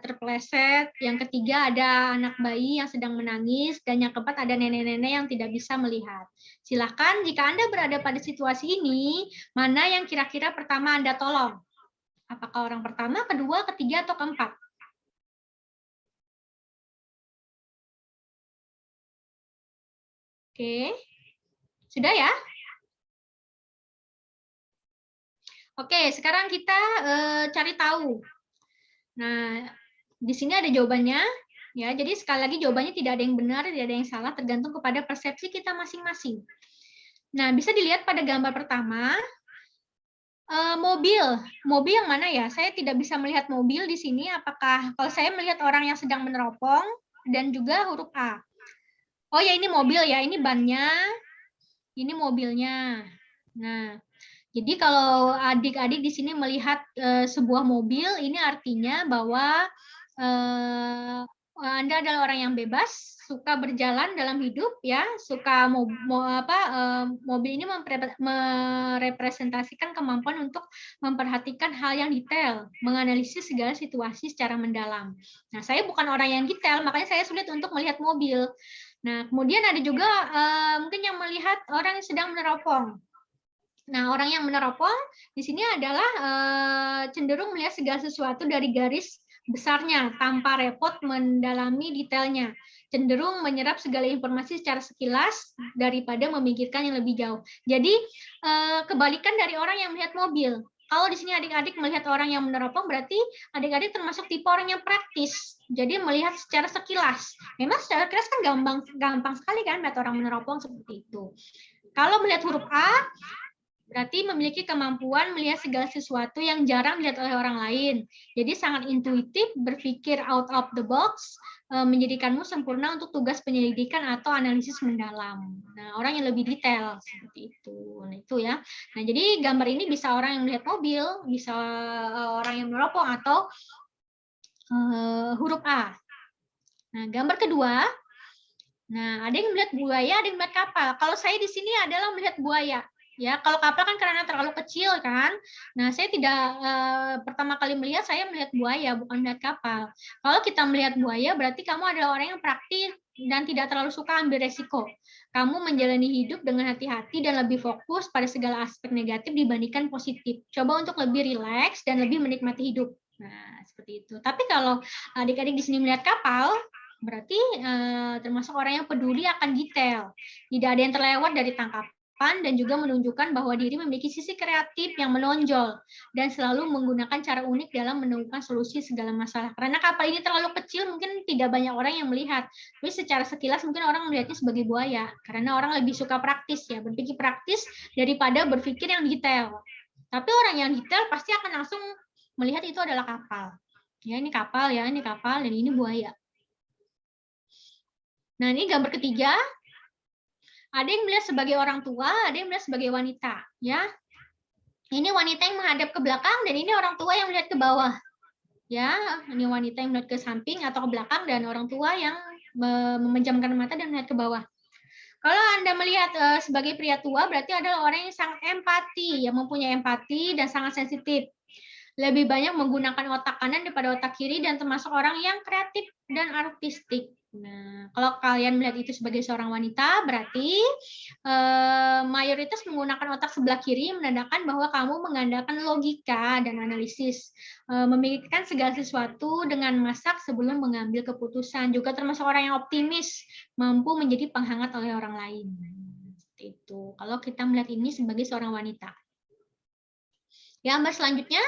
terpeleset, yang ketiga ada anak bayi yang sedang menangis, dan yang keempat ada nenek-nenek yang tidak bisa melihat. Silakan jika Anda berada pada situasi ini, mana yang kira-kira pertama Anda tolong? Apakah orang pertama, kedua, ketiga, atau keempat? Oke, sudah ya? Oke, sekarang kita cari tahu. Nah, di sini ada jawabannya. Ya, jadi sekali lagi jawabannya tidak ada yang benar, tidak ada yang salah, tergantung kepada persepsi kita masing-masing. Nah, bisa dilihat pada gambar pertama, mobil yang mana ya? Saya tidak bisa melihat mobil di sini. Apakah kalau saya melihat orang yang sedang meneropong dan juga huruf A? Oh ya, ini mobil ya, ini bannya, ini mobilnya. Nah, Jadi kalau adik-adik di sini melihat sebuah mobil, ini artinya bahwa Anda adalah orang yang bebas, suka berjalan dalam hidup, ya, suka mobil ini merepresentasikan kemampuan untuk memperhatikan hal yang detail, menganalisis segala situasi secara mendalam. Nah, saya bukan orang yang detail, makanya saya sulit untuk melihat mobil. Nah, kemudian ada juga mungkin yang melihat orang yang sedang meneropong. Nah, orang yang meneropong di sini adalah cenderung melihat segala sesuatu dari garis besarnya tanpa repot mendalami detailnya. Cenderung menyerap segala informasi secara sekilas daripada memikirkan yang lebih jauh. Jadi kebalikan dari orang yang melihat mobil. Kalau di sini adik-adik melihat orang yang meneropong, berarti adik-adik termasuk tipe orang yang praktis. Jadi melihat secara sekilas. Memang secara sekilas kan gampang sekali kan melihat orang meneropong seperti itu. Kalau melihat huruf A, berarti memiliki kemampuan melihat segala sesuatu yang jarang dilihat oleh orang lain. Jadi sangat intuitif, berpikir out of the box, menjadikanmu sempurna untuk tugas penyelidikan atau analisis mendalam. Nah, orang yang lebih detail seperti itu. Nah, itu ya. Nah, jadi gambar ini bisa orang yang melihat mobil, bisa orang yang meneropong atau huruf A. Nah, gambar kedua. Nah, ada yang melihat buaya, ada yang melihat kapal. Kalau saya di sini adalah melihat buaya. Ya, kalau kapal kan karena terlalu kecil kan. Nah, saya tidak pertama kali melihat, saya melihat buaya, bukan melihat kapal. Kalau kita melihat buaya, berarti kamu adalah orang yang praktis dan tidak terlalu suka ambil resiko. Kamu menjalani hidup dengan hati-hati dan lebih fokus pada segala aspek negatif dibandingkan positif. Coba untuk lebih rileks dan lebih menikmati hidup. Nah, seperti itu. Tapi kalau adik-adik di sini melihat kapal, berarti termasuk orang yang peduli akan detail. Tidak ada yang terlewat dari tangkapan dan juga menunjukkan bahwa diri memiliki sisi kreatif yang menonjol dan selalu menggunakan cara unik dalam menemukan solusi segala masalah. Karena kapal ini terlalu kecil, mungkin tidak banyak orang yang melihat. Tapi secara sekilas mungkin orang melihatnya sebagai buaya, karena orang lebih suka praktis ya, berpikir praktis daripada berpikir yang detail. Tapi orang yang detail pasti akan langsung melihat itu adalah kapal. Ya, ini kapal ya, ini kapal dan ini buaya. Nah, ini gambar ketiga. Ada yang melihat sebagai orang tua, ada yang melihat sebagai wanita, ya. Ini wanita yang menghadap ke belakang dan ini orang tua yang melihat ke bawah. Ya, ini wanita yang melihat ke samping atau ke belakang dan orang tua yang memejamkan mata dan melihat ke bawah. Kalau Anda melihat sebagai pria tua, berarti adalah orang yang sangat empati, yang mempunyai empati dan sangat sensitif. Lebih banyak menggunakan otak kanan daripada otak kiri dan termasuk orang yang kreatif dan artistik. Nah, kalau kalian melihat itu sebagai seorang wanita, berarti mayoritas menggunakan otak sebelah kiri menandakan bahwa kamu mengandalkan logika dan analisis, memikirkan segala sesuatu dengan masak sebelum mengambil keputusan. Juga termasuk orang yang optimis, mampu menjadi penghangat oleh orang lain. Seperti itu. Kalau kita melihat ini sebagai seorang wanita. Gambar selanjutnya.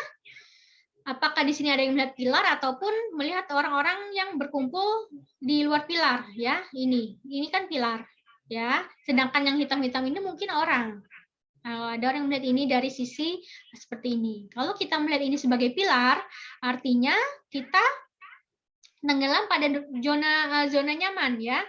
Apakah di sini ada yang melihat pilar ataupun melihat orang-orang yang berkumpul di luar pilar, ya? Ini kan pilar, ya. Sedangkan yang hitam-hitam ini mungkin orang. Ada orang yang melihat ini dari sisi seperti ini. Kalau kita melihat ini sebagai pilar, artinya kita tenggelam pada zona nyaman, ya.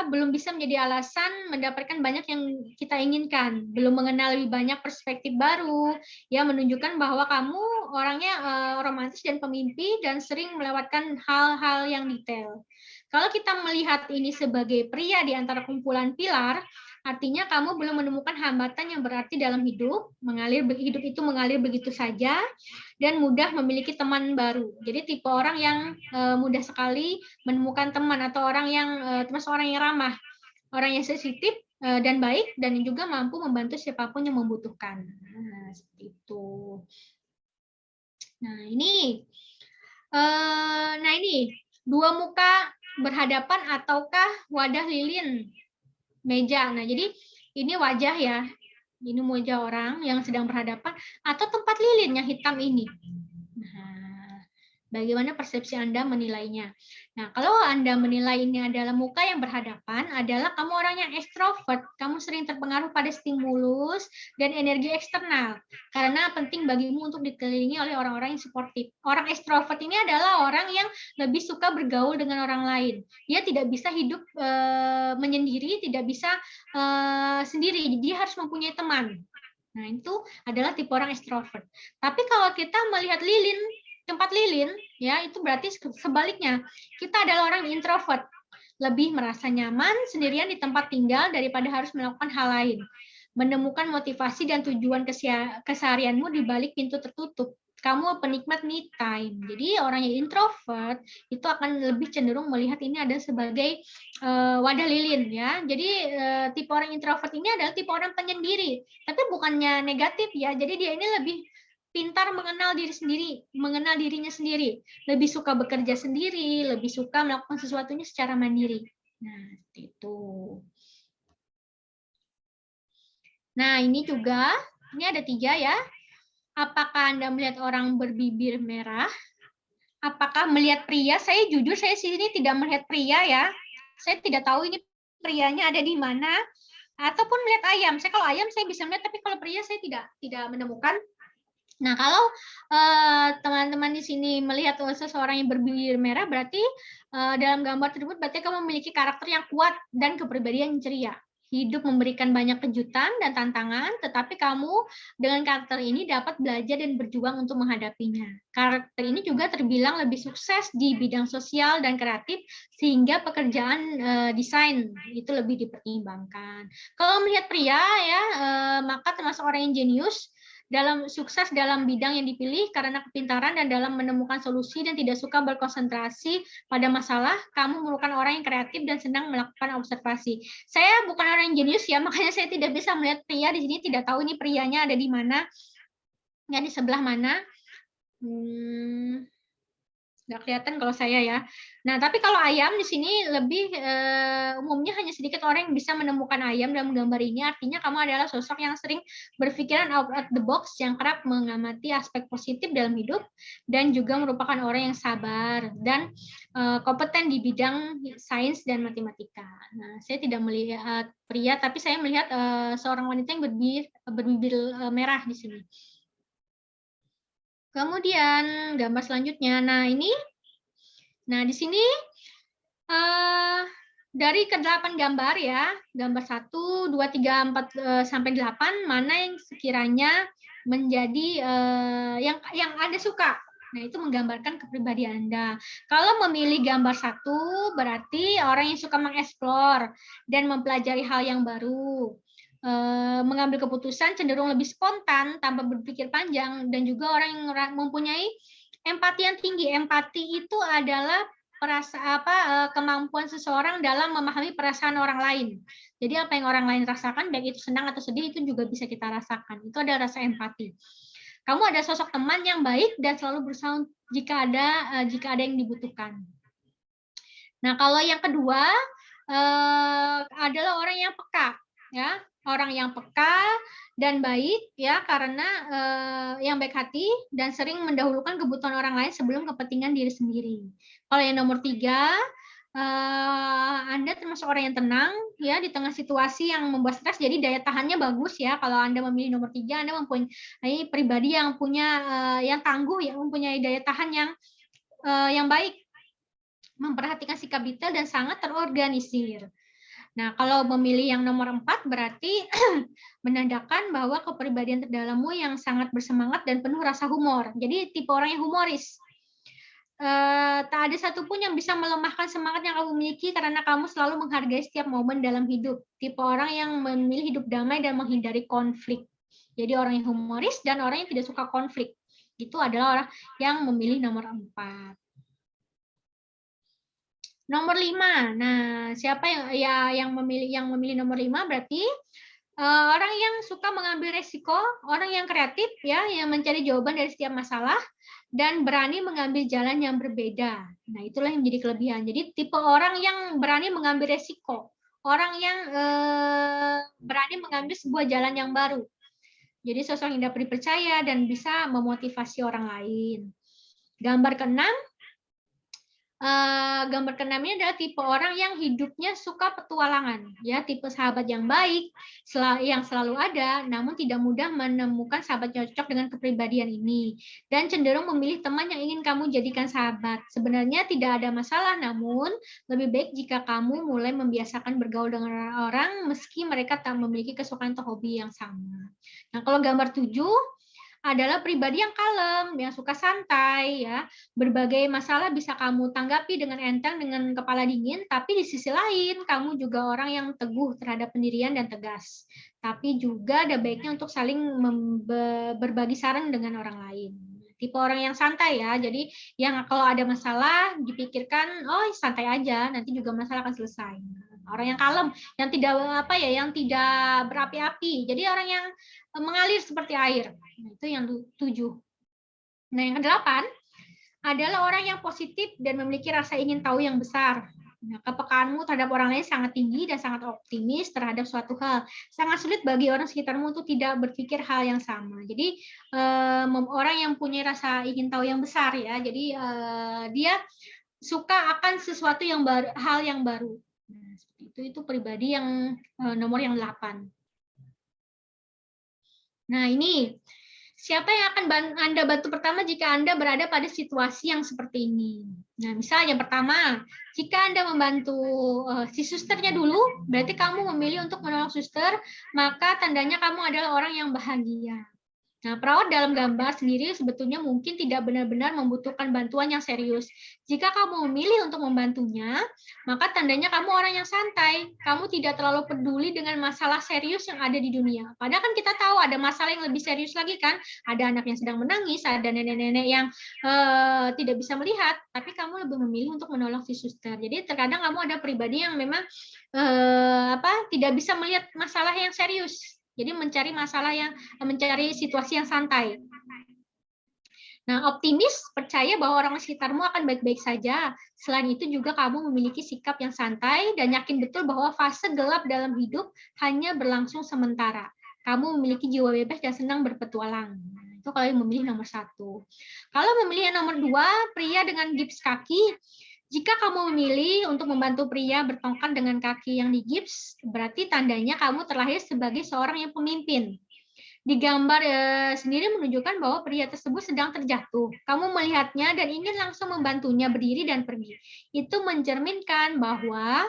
Belum bisa menjadi alasan mendapatkan banyak yang kita inginkan, belum mengenal lebih banyak perspektif baru, ya, menunjukkan bahwa kamu orangnya romantis dan pemimpi dan sering melewatkan hal-hal yang detail. Kalau kita melihat ini sebagai pria di antara kumpulan pilar, artinya kamu belum menemukan hambatan yang berarti dalam hidup, hidup itu mengalir begitu saja, dan mudah memiliki teman baru. Jadi tipe orang yang mudah sekali menemukan teman atau orang yang termasuk orang yang ramah, orang yang sensitif dan baik, dan juga mampu membantu siapapun yang membutuhkan. Nah, seperti itu. Nah, ini dua muka berhadapan ataukah wadah lilin meja. Nah, jadi ini wajah ya. Ini wajah orang yang sedang berhadapan atau tempat lilin yang hitam ini. Nah, bagaimana persepsi Anda menilainya? Nah, kalau Anda menilai ini adalah muka yang berhadapan, adalah kamu orang yang ekstrovert. Kamu sering terpengaruh pada stimulus dan energi eksternal. Karena penting bagimu untuk dikelilingi oleh orang-orang yang suportif. Orang ekstrovert ini adalah orang yang lebih suka bergaul dengan orang lain. Dia tidak bisa hidup menyendiri, tidak bisa sendiri. Dia harus mempunyai teman. Nah, itu adalah tipe orang extrovert. Tapi kalau kita melihat lilin, tempat lilin, ya itu berarti sebaliknya. Kita adalah orang introvert, lebih merasa nyaman sendirian di tempat tinggal daripada harus melakukan hal lain. Menemukan motivasi dan tujuan keseharianmu di balik pintu tertutup. Kamu penikmat me time. Jadi orang yang introvert itu akan lebih cenderung melihat ini ada sebagai wadah lilin, ya. Jadi tipe orang introvert ini adalah tipe orang penyendiri, tapi bukannya negatif, ya. Jadi dia ini lebih pintar mengenal diri sendiri, mengenal dirinya sendiri, lebih suka bekerja sendiri, lebih suka melakukan sesuatunya secara mandiri. Nah, itu. Nah, ini juga, ini ada 3 ya. Apakah Anda melihat orang berbibir merah? Apakah melihat pria? Saya jujur, saya sini tidak melihat pria ya. Saya tidak tahu ini prianya ada di mana. Ataupun melihat ayam. Saya kalau ayam saya bisa melihat, tapi kalau pria saya tidak menemukan. Nah, kalau teman-teman di sini melihat seseorang yang berbibir merah, berarti dalam gambar tersebut berarti kamu memiliki karakter yang kuat dan kepribadian yang ceria. Hidup memberikan banyak kejutan dan tantangan, tetapi kamu dengan karakter ini dapat belajar dan berjuang untuk menghadapinya. Karakter ini juga terbilang lebih sukses di bidang sosial dan kreatif, sehingga pekerjaan desain itu lebih dipertimbangkan. Kalau melihat pria, ya, maka termasuk orang yang jenius, sukses dalam bidang yang dipilih karena kepintaran dan dalam menemukan solusi dan tidak suka berkonsentrasi pada masalah. Kamu merupakan orang yang kreatif dan senang melakukan observasi. Saya bukan orang yang jenius ya, makanya saya tidak bisa melihat pria di sini, tidak tahu ini prianya ada di mana, ya di sebelah mana. Nggak kelihatan kalau saya ya. Nah, tapi kalau ayam di sini lebih umumnya hanya sedikit orang yang bisa menemukan ayam dalam gambar ini. Artinya kamu adalah sosok yang sering berpikiran out of the box, yang kerap mengamati aspek positif dalam hidup, dan juga merupakan orang yang sabar dan kompeten di bidang sains dan matematika. Nah, saya tidak melihat pria, tapi saya melihat seorang wanita yang berbibir merah di sini. Kemudian gambar selanjutnya, nah di sini dari ke-8 gambar ya, gambar 1, 2, 3, 4 sampai 8, mana yang sekiranya menjadi yang Anda suka. Nah, itu menggambarkan kepribadian Anda. Kalau memilih gambar 1, berarti orang yang suka mengeksplor dan mempelajari hal yang baru. Mengambil keputusan cenderung lebih spontan tanpa berpikir panjang, dan juga orang yang mempunyai empati yang tinggi. Empati itu adalah kemampuan seseorang dalam memahami perasaan orang lain. Jadi apa yang orang lain rasakan, baik itu senang atau sedih, itu juga bisa kita rasakan. Itu adalah rasa empati. Kamu ada sosok teman yang baik dan selalu berusaha jika ada yang dibutuhkan. Nah, kalau yang kedua adalah orang yang peka, ya. Orang yang peka dan baik, ya, karena yang baik hati dan sering mendahulukan kebutuhan orang lain sebelum kepentingan diri sendiri. Kalau yang nomor 3, Anda termasuk orang yang tenang, ya, di tengah situasi yang membuat stres, jadi daya tahannya bagus, ya. Kalau Anda memilih nomor 3, Anda mempunyai pribadi yang yang tangguh, ya, mempunyai daya tahan yang baik, memperhatikan sikap detail dan sangat terorganisir. Nah, kalau memilih yang nomor 4 berarti menandakan bahwa kepribadian terdalammu yang sangat bersemangat dan penuh rasa humor. Jadi tipe orang yang humoris. Tak ada satupun yang bisa melemahkan semangat yang kamu miliki karena kamu selalu menghargai setiap momen dalam hidup. Tipe orang yang memilih hidup damai dan menghindari konflik. Jadi orang yang humoris dan orang yang tidak suka konflik. Itu adalah orang yang memilih nomor 4. Nomor 5. Nah, siapa yang memilih nomor 5 berarti orang yang suka mengambil resiko, orang yang kreatif, ya, yang mencari jawaban dari setiap masalah dan berani mengambil jalan yang berbeda. Nah, itulah yang menjadi kelebihan. Jadi tipe orang yang berani mengambil resiko, orang yang berani mengambil sebuah jalan yang baru. Jadi sosok yang dapat dipercaya dan bisa memotivasi orang lain. Gambar ke-6, gambar keenam ini adalah tipe orang yang hidupnya suka petualangan, ya, tipe sahabat yang baik, yang selalu ada, namun tidak mudah menemukan sahabat cocok dengan kepribadian ini, dan cenderung memilih teman yang ingin kamu jadikan sahabat. Sebenarnya tidak ada masalah, namun lebih baik jika kamu mulai membiasakan bergaul dengan orang meski mereka tak memiliki kesukaan atau hobi yang sama. Nah, kalau gambar 7 adalah pribadi yang kalem, yang suka santai, ya. Berbagai masalah bisa kamu tanggapi dengan enteng, dengan kepala dingin, tapi di sisi lain kamu juga orang yang teguh terhadap pendirian dan tegas. Tapi juga ada baiknya untuk saling berbagi saran dengan orang lain. Tipe orang yang santai, ya. Jadi yang kalau ada masalah dipikirkan, oh santai aja, nanti juga masalah akan selesai. Orang yang kalem, yang tidak yang tidak berapi-api. Jadi orang yang mengalir seperti air. Nah, itu yang 7. Nah, yang ke-8 adalah orang yang positif dan memiliki rasa ingin tahu yang besar. Nah, kepekaanmu terhadap orang lain sangat tinggi dan sangat optimis terhadap suatu hal. Sangat sulit bagi orang sekitarmu untuk tidak berpikir hal yang sama. Jadi orang yang punya rasa ingin tahu yang besar, ya. Jadi dia suka akan sesuatu yang baru, hal yang baru. Nah, seperti itu pribadi yang nomor yang 8. Nah, ini siapa yang akan Anda bantu pertama jika Anda berada pada situasi yang seperti ini? Nah, misalnya yang pertama, jika Anda membantu si susternya dulu, berarti kamu memilih untuk menolong suster, maka tandanya kamu adalah orang yang bahagia. Nah, perawat dalam gambar sendiri sebetulnya mungkin tidak benar-benar membutuhkan bantuan yang serius. Jika kamu memilih untuk membantunya, maka tandanya kamu orang yang santai. Kamu tidak terlalu peduli dengan masalah serius yang ada di dunia. Padahal kan kita tahu ada masalah yang lebih serius lagi kan. Ada anak yang sedang menangis, ada nenek-nenek yang tidak bisa melihat, tapi kamu lebih memilih untuk menolong si suster. Jadi terkadang kamu ada pribadi yang memang tidak bisa melihat masalah yang serius. Jadi mencari situasi yang santai. Nah, optimis percaya bahwa orang sekitarmu akan baik-baik saja. Selain itu juga kamu memiliki sikap yang santai dan yakin betul bahwa fase gelap dalam hidup hanya berlangsung sementara. Kamu memiliki jiwa bebas dan senang berpetualang. Itu kalau memilih nomor 1. Kalau memilih nomor 2, pria dengan gips kaki, jika kamu memilih untuk membantu pria bertongkat dengan kaki yang digips, berarti tandanya kamu terlahir sebagai seorang yang pemimpin. Di gambar sendiri menunjukkan bahwa pria tersebut sedang terjatuh. Kamu melihatnya dan ingin langsung membantunya berdiri dan pergi. Itu mencerminkan bahwa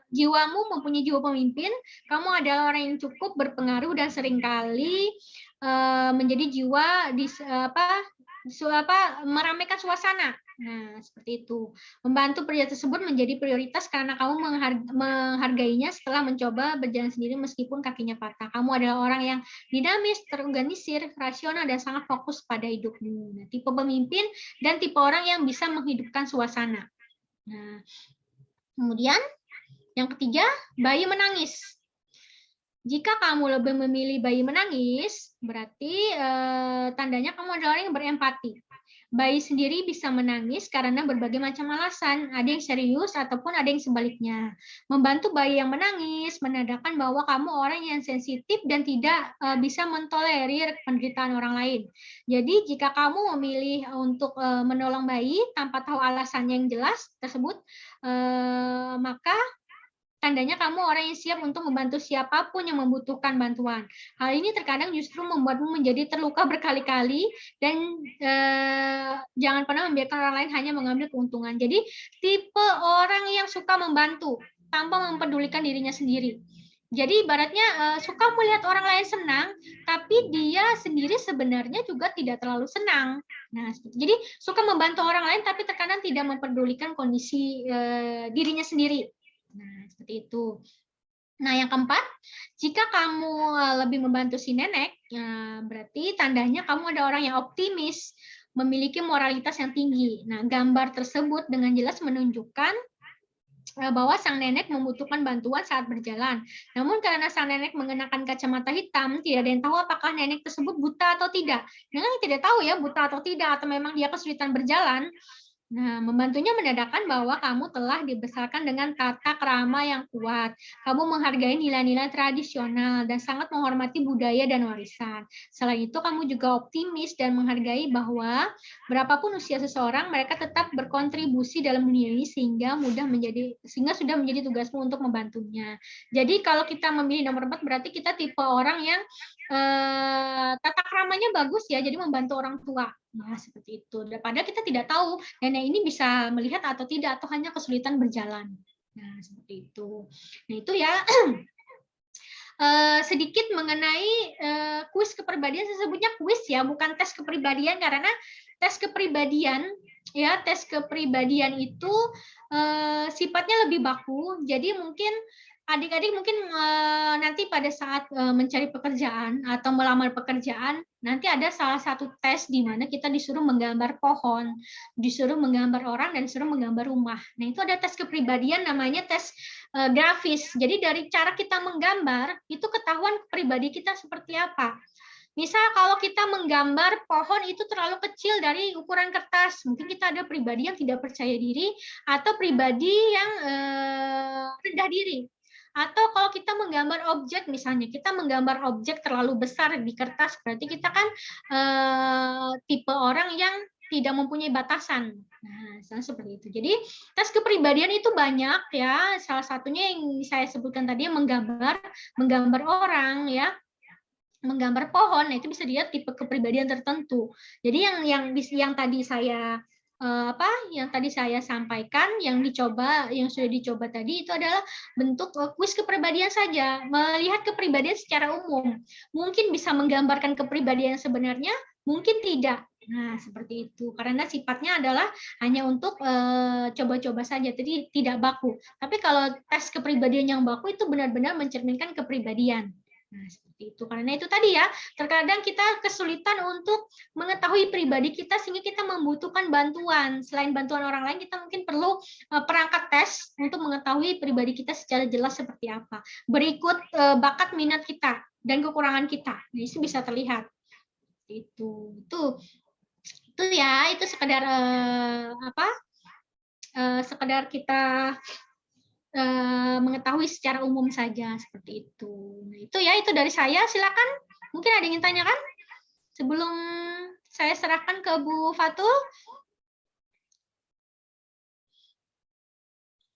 jiwamu mempunyai jiwa pemimpin, kamu adalah orang yang cukup berpengaruh dan seringkali menjadi jiwa meramaikan suasana. Nah, seperti itu. Membantu pria tersebut menjadi prioritas karena kamu menghargainya setelah mencoba berjalan sendiri meskipun kakinya patah. Kamu adalah orang yang dinamis, terorganisir, rasional, dan sangat fokus pada hidupmu. Nah, tipe pemimpin dan tipe orang yang bisa menghidupkan suasana. Nah, kemudian yang ketiga, bayi menangis. Jika kamu lebih memilih bayi menangis, berarti tandanya kamu adalah orang yang berempati. Bayi sendiri bisa menangis karena berbagai macam alasan, ada yang serius ataupun ada yang sebaliknya. Membantu bayi yang menangis menandakan bahwa kamu orang yang sensitif dan tidak bisa mentolerir penderitaan orang lain. Jadi jika kamu memilih untuk menolong bayi tanpa tahu alasannya yang jelas tersebut, maka tandanya kamu orang yang siap untuk membantu siapapun yang membutuhkan bantuan. Hal ini terkadang justru membuatmu menjadi terluka berkali-kali dan jangan pernah membiarkan orang lain hanya mengambil keuntungan. Jadi tipe orang yang suka membantu tanpa mempedulikan dirinya sendiri. Jadi ibaratnya suka melihat orang lain senang, tapi dia sendiri sebenarnya juga tidak terlalu senang. Nah, jadi suka membantu orang lain, tapi terkadang tidak mempedulikan kondisi dirinya sendiri. Nah, seperti itu. Nah, yang keempat, jika kamu lebih membantu si nenek, berarti tandanya kamu ada orang yang optimis, memiliki moralitas yang tinggi. Nah, gambar tersebut dengan jelas menunjukkan bahwa sang nenek membutuhkan bantuan saat berjalan. Namun karena sang nenek mengenakan kacamata hitam, tidak ada yang tahu apakah nenek tersebut buta atau tidak. Nenek tidak tahu ya buta atau tidak, atau memang dia kesulitan berjalan. Nah, membantunya menandakan bahwa kamu telah dibesarkan dengan tata krama yang kuat. Kamu menghargai nilai-nilai tradisional dan sangat menghormati budaya dan warisan. Selain itu, kamu juga optimis dan menghargai bahwa berapapun usia seseorang, mereka tetap berkontribusi dalam dunia ini sehingga sudah menjadi tugasmu untuk membantunya. Jadi kalau kita memilih nomor 4 berarti kita tipe orang yang tata kramanya bagus ya, jadi membantu orang tua. Nah, seperti itu. Daripada kita tidak tahu nenek ini bisa melihat atau tidak, atau hanya kesulitan berjalan. Nah, seperti itu. Nah, itu ya sedikit mengenai kuis kepribadian. Saya sebutnya kuis ya, bukan tes kepribadian, karena tes kepribadian itu sifatnya lebih baku. Jadi mungkin adik-adik mungkin nanti pada saat mencari pekerjaan atau melamar pekerjaan, nanti ada salah satu tes di mana kita disuruh menggambar pohon, disuruh menggambar orang, dan disuruh menggambar rumah. Nah, itu ada tes kepribadian namanya tes grafis. Jadi dari cara kita menggambar, itu ketahuan pribadi kita seperti apa. Misal kalau kita menggambar pohon itu terlalu kecil dari ukuran kertas, mungkin kita ada pribadi yang tidak percaya diri atau pribadi yang rendah diri. Atau kalau kita menggambar objek, misalnya kita menggambar objek terlalu besar di kertas, berarti kita kan tipe orang yang tidak mempunyai batasan. Nah, seperti itu. Jadi tes kepribadian itu banyak ya. Salah satunya yang saya sebutkan tadi menggambar orang ya, menggambar pohon. Nah, itu bisa dilihat tipe kepribadian tertentu. Jadi yang tadi saya yang tadi saya sampaikan, yang sudah dicoba tadi itu adalah bentuk kuis kepribadian saja, melihat kepribadian secara umum. Mungkin bisa menggambarkan kepribadian sebenarnya, mungkin tidak. Nah, seperti itu. Karena sifatnya adalah hanya untuk coba-coba saja, jadi tidak baku. Tapi kalau tes kepribadian yang baku itu benar-benar mencerminkan kepribadian. Nah, seperti itu. Karena itu tadi ya, terkadang kita kesulitan untuk mengetahui pribadi kita sehingga kita membutuhkan bantuan. Selain bantuan orang lain, kita mungkin perlu perangkat tes untuk mengetahui pribadi kita secara jelas seperti apa. Berikut bakat minat kita dan kekurangan kita. Nah, itu bisa terlihat. Itu ya, itu sekedar sekedar kita mengetahui secara umum saja seperti itu. Nah, itu dari saya. Silakan, mungkin ada yang ingin tanyakan sebelum saya serahkan ke Bu Fatul.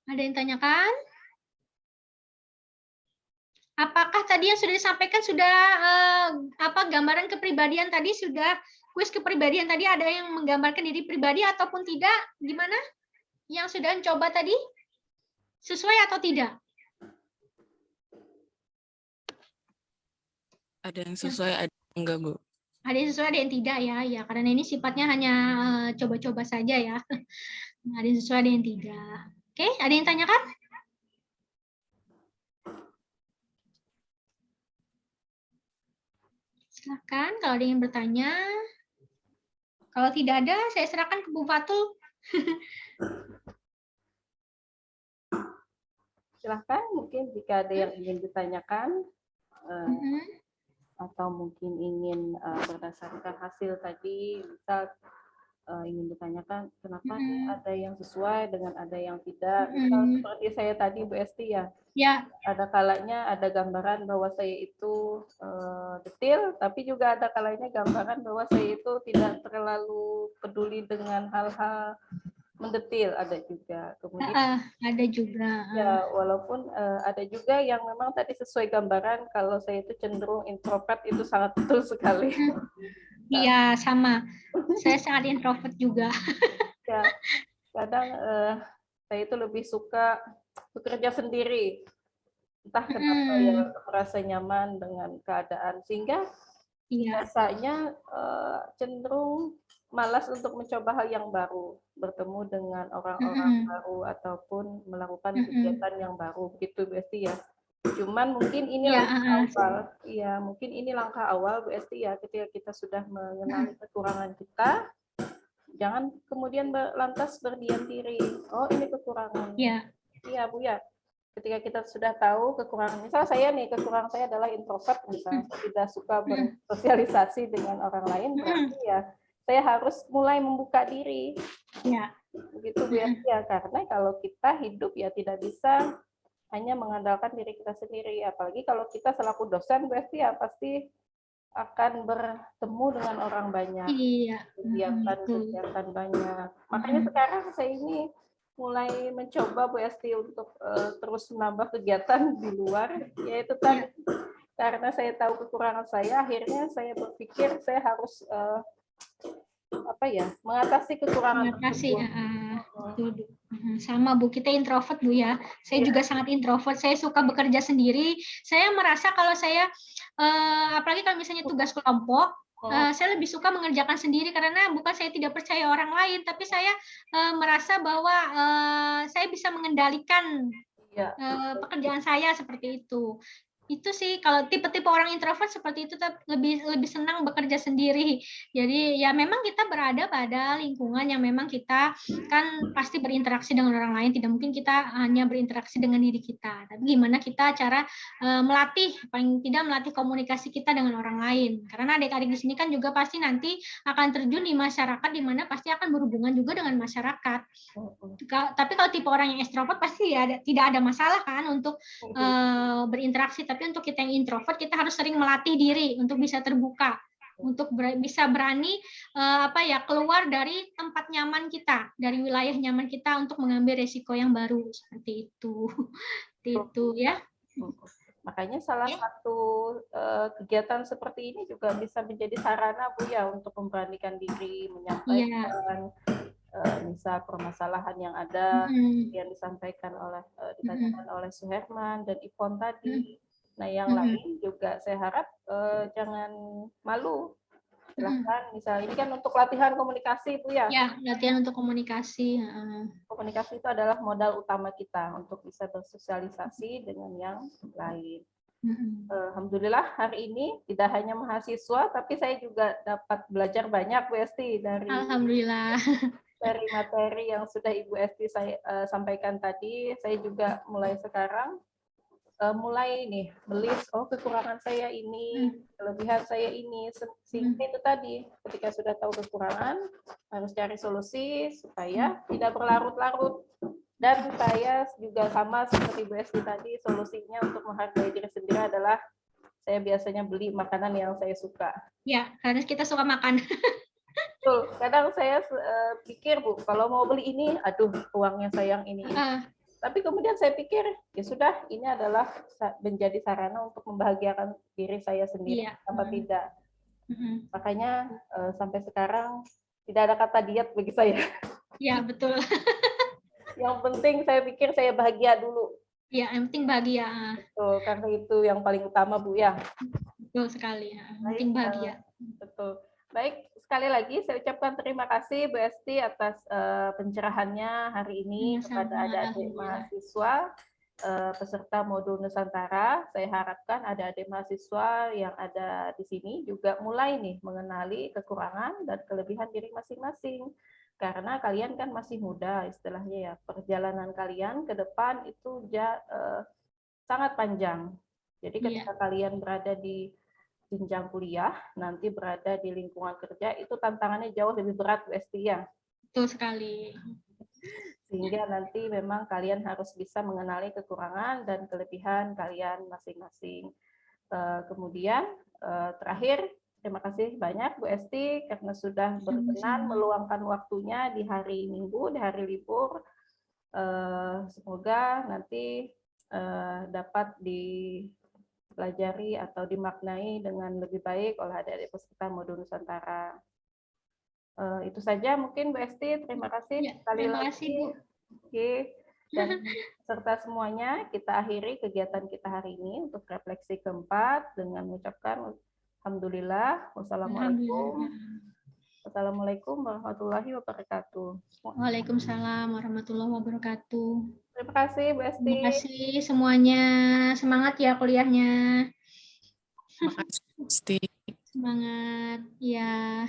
Ada yang tanyakan? Apakah tadi yang sudah disampaikan sudah gambaran kepribadian tadi, sudah kuis kepribadian tadi, ada yang menggambarkan diri pribadi ataupun tidak? Gimana? Yang sudah mencoba tadi? Sesuai atau tidak? Ada yang sesuai, ada yang enggak, Bu. Ada yang sesuai, ada yang tidak ya. Ya, karena ini sifatnya hanya coba-coba saja ya. Ada yang sesuai, ada yang tidak. Oke, ada yang tanyakan? Silakan kalau ada yang bertanya. Kalau tidak ada, saya serahkan ke Bu Fatul. Silahkan, mungkin jika ada yang ingin ditanyakan atau mungkin ingin berdasarkan hasil tadi, misal ingin ditanyakan kenapa ada yang sesuai dengan ada yang tidak. Misal seperti saya tadi, Bu Esti ya. Ya. Ada kalanya ada gambaran bahwa saya itu detail, tapi juga ada kalanya gambaran bahwa saya itu tidak terlalu peduli dengan hal-hal mendetil, ada juga. Kemudian ada juga. Ya, walaupun ada juga yang memang tadi sesuai gambaran, kalau saya itu cenderung introvert, itu sangat betul sekali. Iya, sama. Saya sangat introvert juga. Ya, kadang saya itu lebih suka bekerja sendiri. Entah kenapa ya, merasa nyaman dengan keadaan, sehingga biasanya cenderung malas untuk mencoba hal yang baru, bertemu dengan orang-orang baru ataupun melakukan kegiatan yang baru, begitu Bu Esti ya. Cuman mungkin ini langkah awal, ya mungkin ini langkah awal Bu Esti ya, ketika kita sudah mengenali kekurangan kita, jangan kemudian lantas berdiam diri. Oh, ini kekurangan. Iya Bu ya. Ketika kita sudah tahu kekurangan, misal saya nih, kekurangan saya adalah introvert, misalnya tidak suka bersosialisasi dengan orang lain, berarti ya saya harus mulai membuka diri. Begitu Bu Esti ya, karena kalau kita hidup ya tidak bisa hanya mengandalkan diri kita sendiri, apalagi kalau kita selaku dosen Bu Esti ya pasti akan bertemu dengan orang banyak, Iya, betul. kegiatan banyak. Makanya sekarang saya ini mulai mencoba Bu Esti untuk terus menambah kegiatan di luar, yaitu tadi karena saya tahu kekurangan saya, akhirnya saya berpikir saya harus mengatasi kekurangan Makasih. tersebut. Betul, Bu. Sama Bu, kita introvert Bu ya. Saya juga sangat introvert. Saya suka bekerja sendiri. Saya merasa kalau saya, apalagi kalau misalnya tugas kelompok, saya lebih suka mengerjakan sendiri karena bukan saya tidak percaya orang lain, tapi saya merasa bahwa saya bisa mengendalikan pekerjaan saya seperti itu. Itu sih kalau tipe-tipe orang introvert seperti itu lebih senang bekerja sendiri. Jadi ya memang kita berada pada lingkungan yang memang kita kan pasti berinteraksi dengan orang lain, tidak mungkin kita hanya berinteraksi dengan diri kita. Tapi gimana kita cara melatih, paling tidak melatih komunikasi kita dengan orang lain. Karena adik-adik di sini kan juga pasti nanti akan terjun di masyarakat di mana pasti akan berhubungan juga dengan masyarakat. Tapi kalau tipe orang yang extrovert pasti tidak ada masalah kan untuk berinteraksi. Tapi untuk kita yang introvert, kita harus sering melatih diri untuk bisa terbuka, untuk bisa berani keluar dari tempat nyaman kita, dari wilayah nyaman kita untuk mengambil resiko yang baru seperti itu. Itu ya. Makanya salah satu kegiatan seperti ini juga bisa menjadi sarana Bu ya untuk memberanikan diri, menyampaikan misal permasalahan yang ada yang disampaikan ditanyakan oleh Suherman dan Ipon tadi. Nah, yang lain juga saya harap jangan malu. Silahkan, misalnya ini kan untuk latihan komunikasi itu ya. Ya, latihan untuk komunikasi. Komunikasi itu adalah modal utama kita untuk bisa bersosialisasi dengan yang lain. Alhamdulillah hari ini tidak hanya mahasiswa, tapi saya juga dapat belajar banyak Bu Esti dari Alhamdulillah. Dari materi yang sudah Ibu Esti sampaikan tadi. Saya juga mulai sekarang melis kekurangan saya ini, kelebihan saya ini, sehingga itu tadi ketika sudah tahu kekurangan harus cari solusi supaya tidak berlarut-larut. Dan saya juga sama seperti Bu Esti tadi, solusinya untuk menghargai diri sendiri adalah saya biasanya beli makanan yang saya suka. Ya, karena kita suka makan. Betul, kadang saya pikir Bu, kalau mau beli ini, aduh uangnya sayang ini. Tapi kemudian saya pikir, ya sudah, ini adalah menjadi sarana untuk membahagiakan diri saya sendiri, apa tidak. Makanya sampai sekarang tidak ada kata diet bagi saya. Ya, betul. Yang penting saya pikir saya bahagia dulu. Ya, yang penting bahagia. Betul, karena itu yang paling utama Bu ya. Betul sekali, penting bahagia. Betul. Baik, sekali lagi saya ucapkan terima kasih Bu Esti atas pencerahannya hari ini kepada adik-adik mahasiswa peserta modul Nusantara. Saya harapkan adik-adik mahasiswa yang ada di sini juga mulai mengenali kekurangan dan kelebihan diri masing-masing. Karena kalian kan masih muda istilahnya ya. Perjalanan kalian ke depan itu sangat panjang. Jadi ketika kalian berada di jenjang kuliah, nanti berada di lingkungan kerja, itu tantangannya jauh lebih berat, Bu Esti ya. Betul sekali. Sehingga nanti memang kalian harus bisa mengenali kekurangan dan kelebihan kalian masing-masing. Kemudian terakhir, terima kasih banyak Bu Esti karena sudah berkenan meluangkan waktunya di hari Minggu, di hari libur. Semoga nanti dapat dipelajari atau dimaknai dengan lebih baik oleh adik-adik peserta modul Nusantara. Itu saja mungkin Bu Esti, terima kasih sekali lagi. Oke. Dan serta semuanya kita akhiri kegiatan kita hari ini untuk refleksi keempat dengan mengucapkan Alhamdulillah, wassalamualaikum. Wassalamualaikum warahmatullahi wabarakatuh. Waalaikumsalam warahmatullahi wabarakatuh. Terima kasih Bu Esti. Terima kasih semuanya. Semangat ya kuliahnya. Terima kasih, Esti. Semangat ya.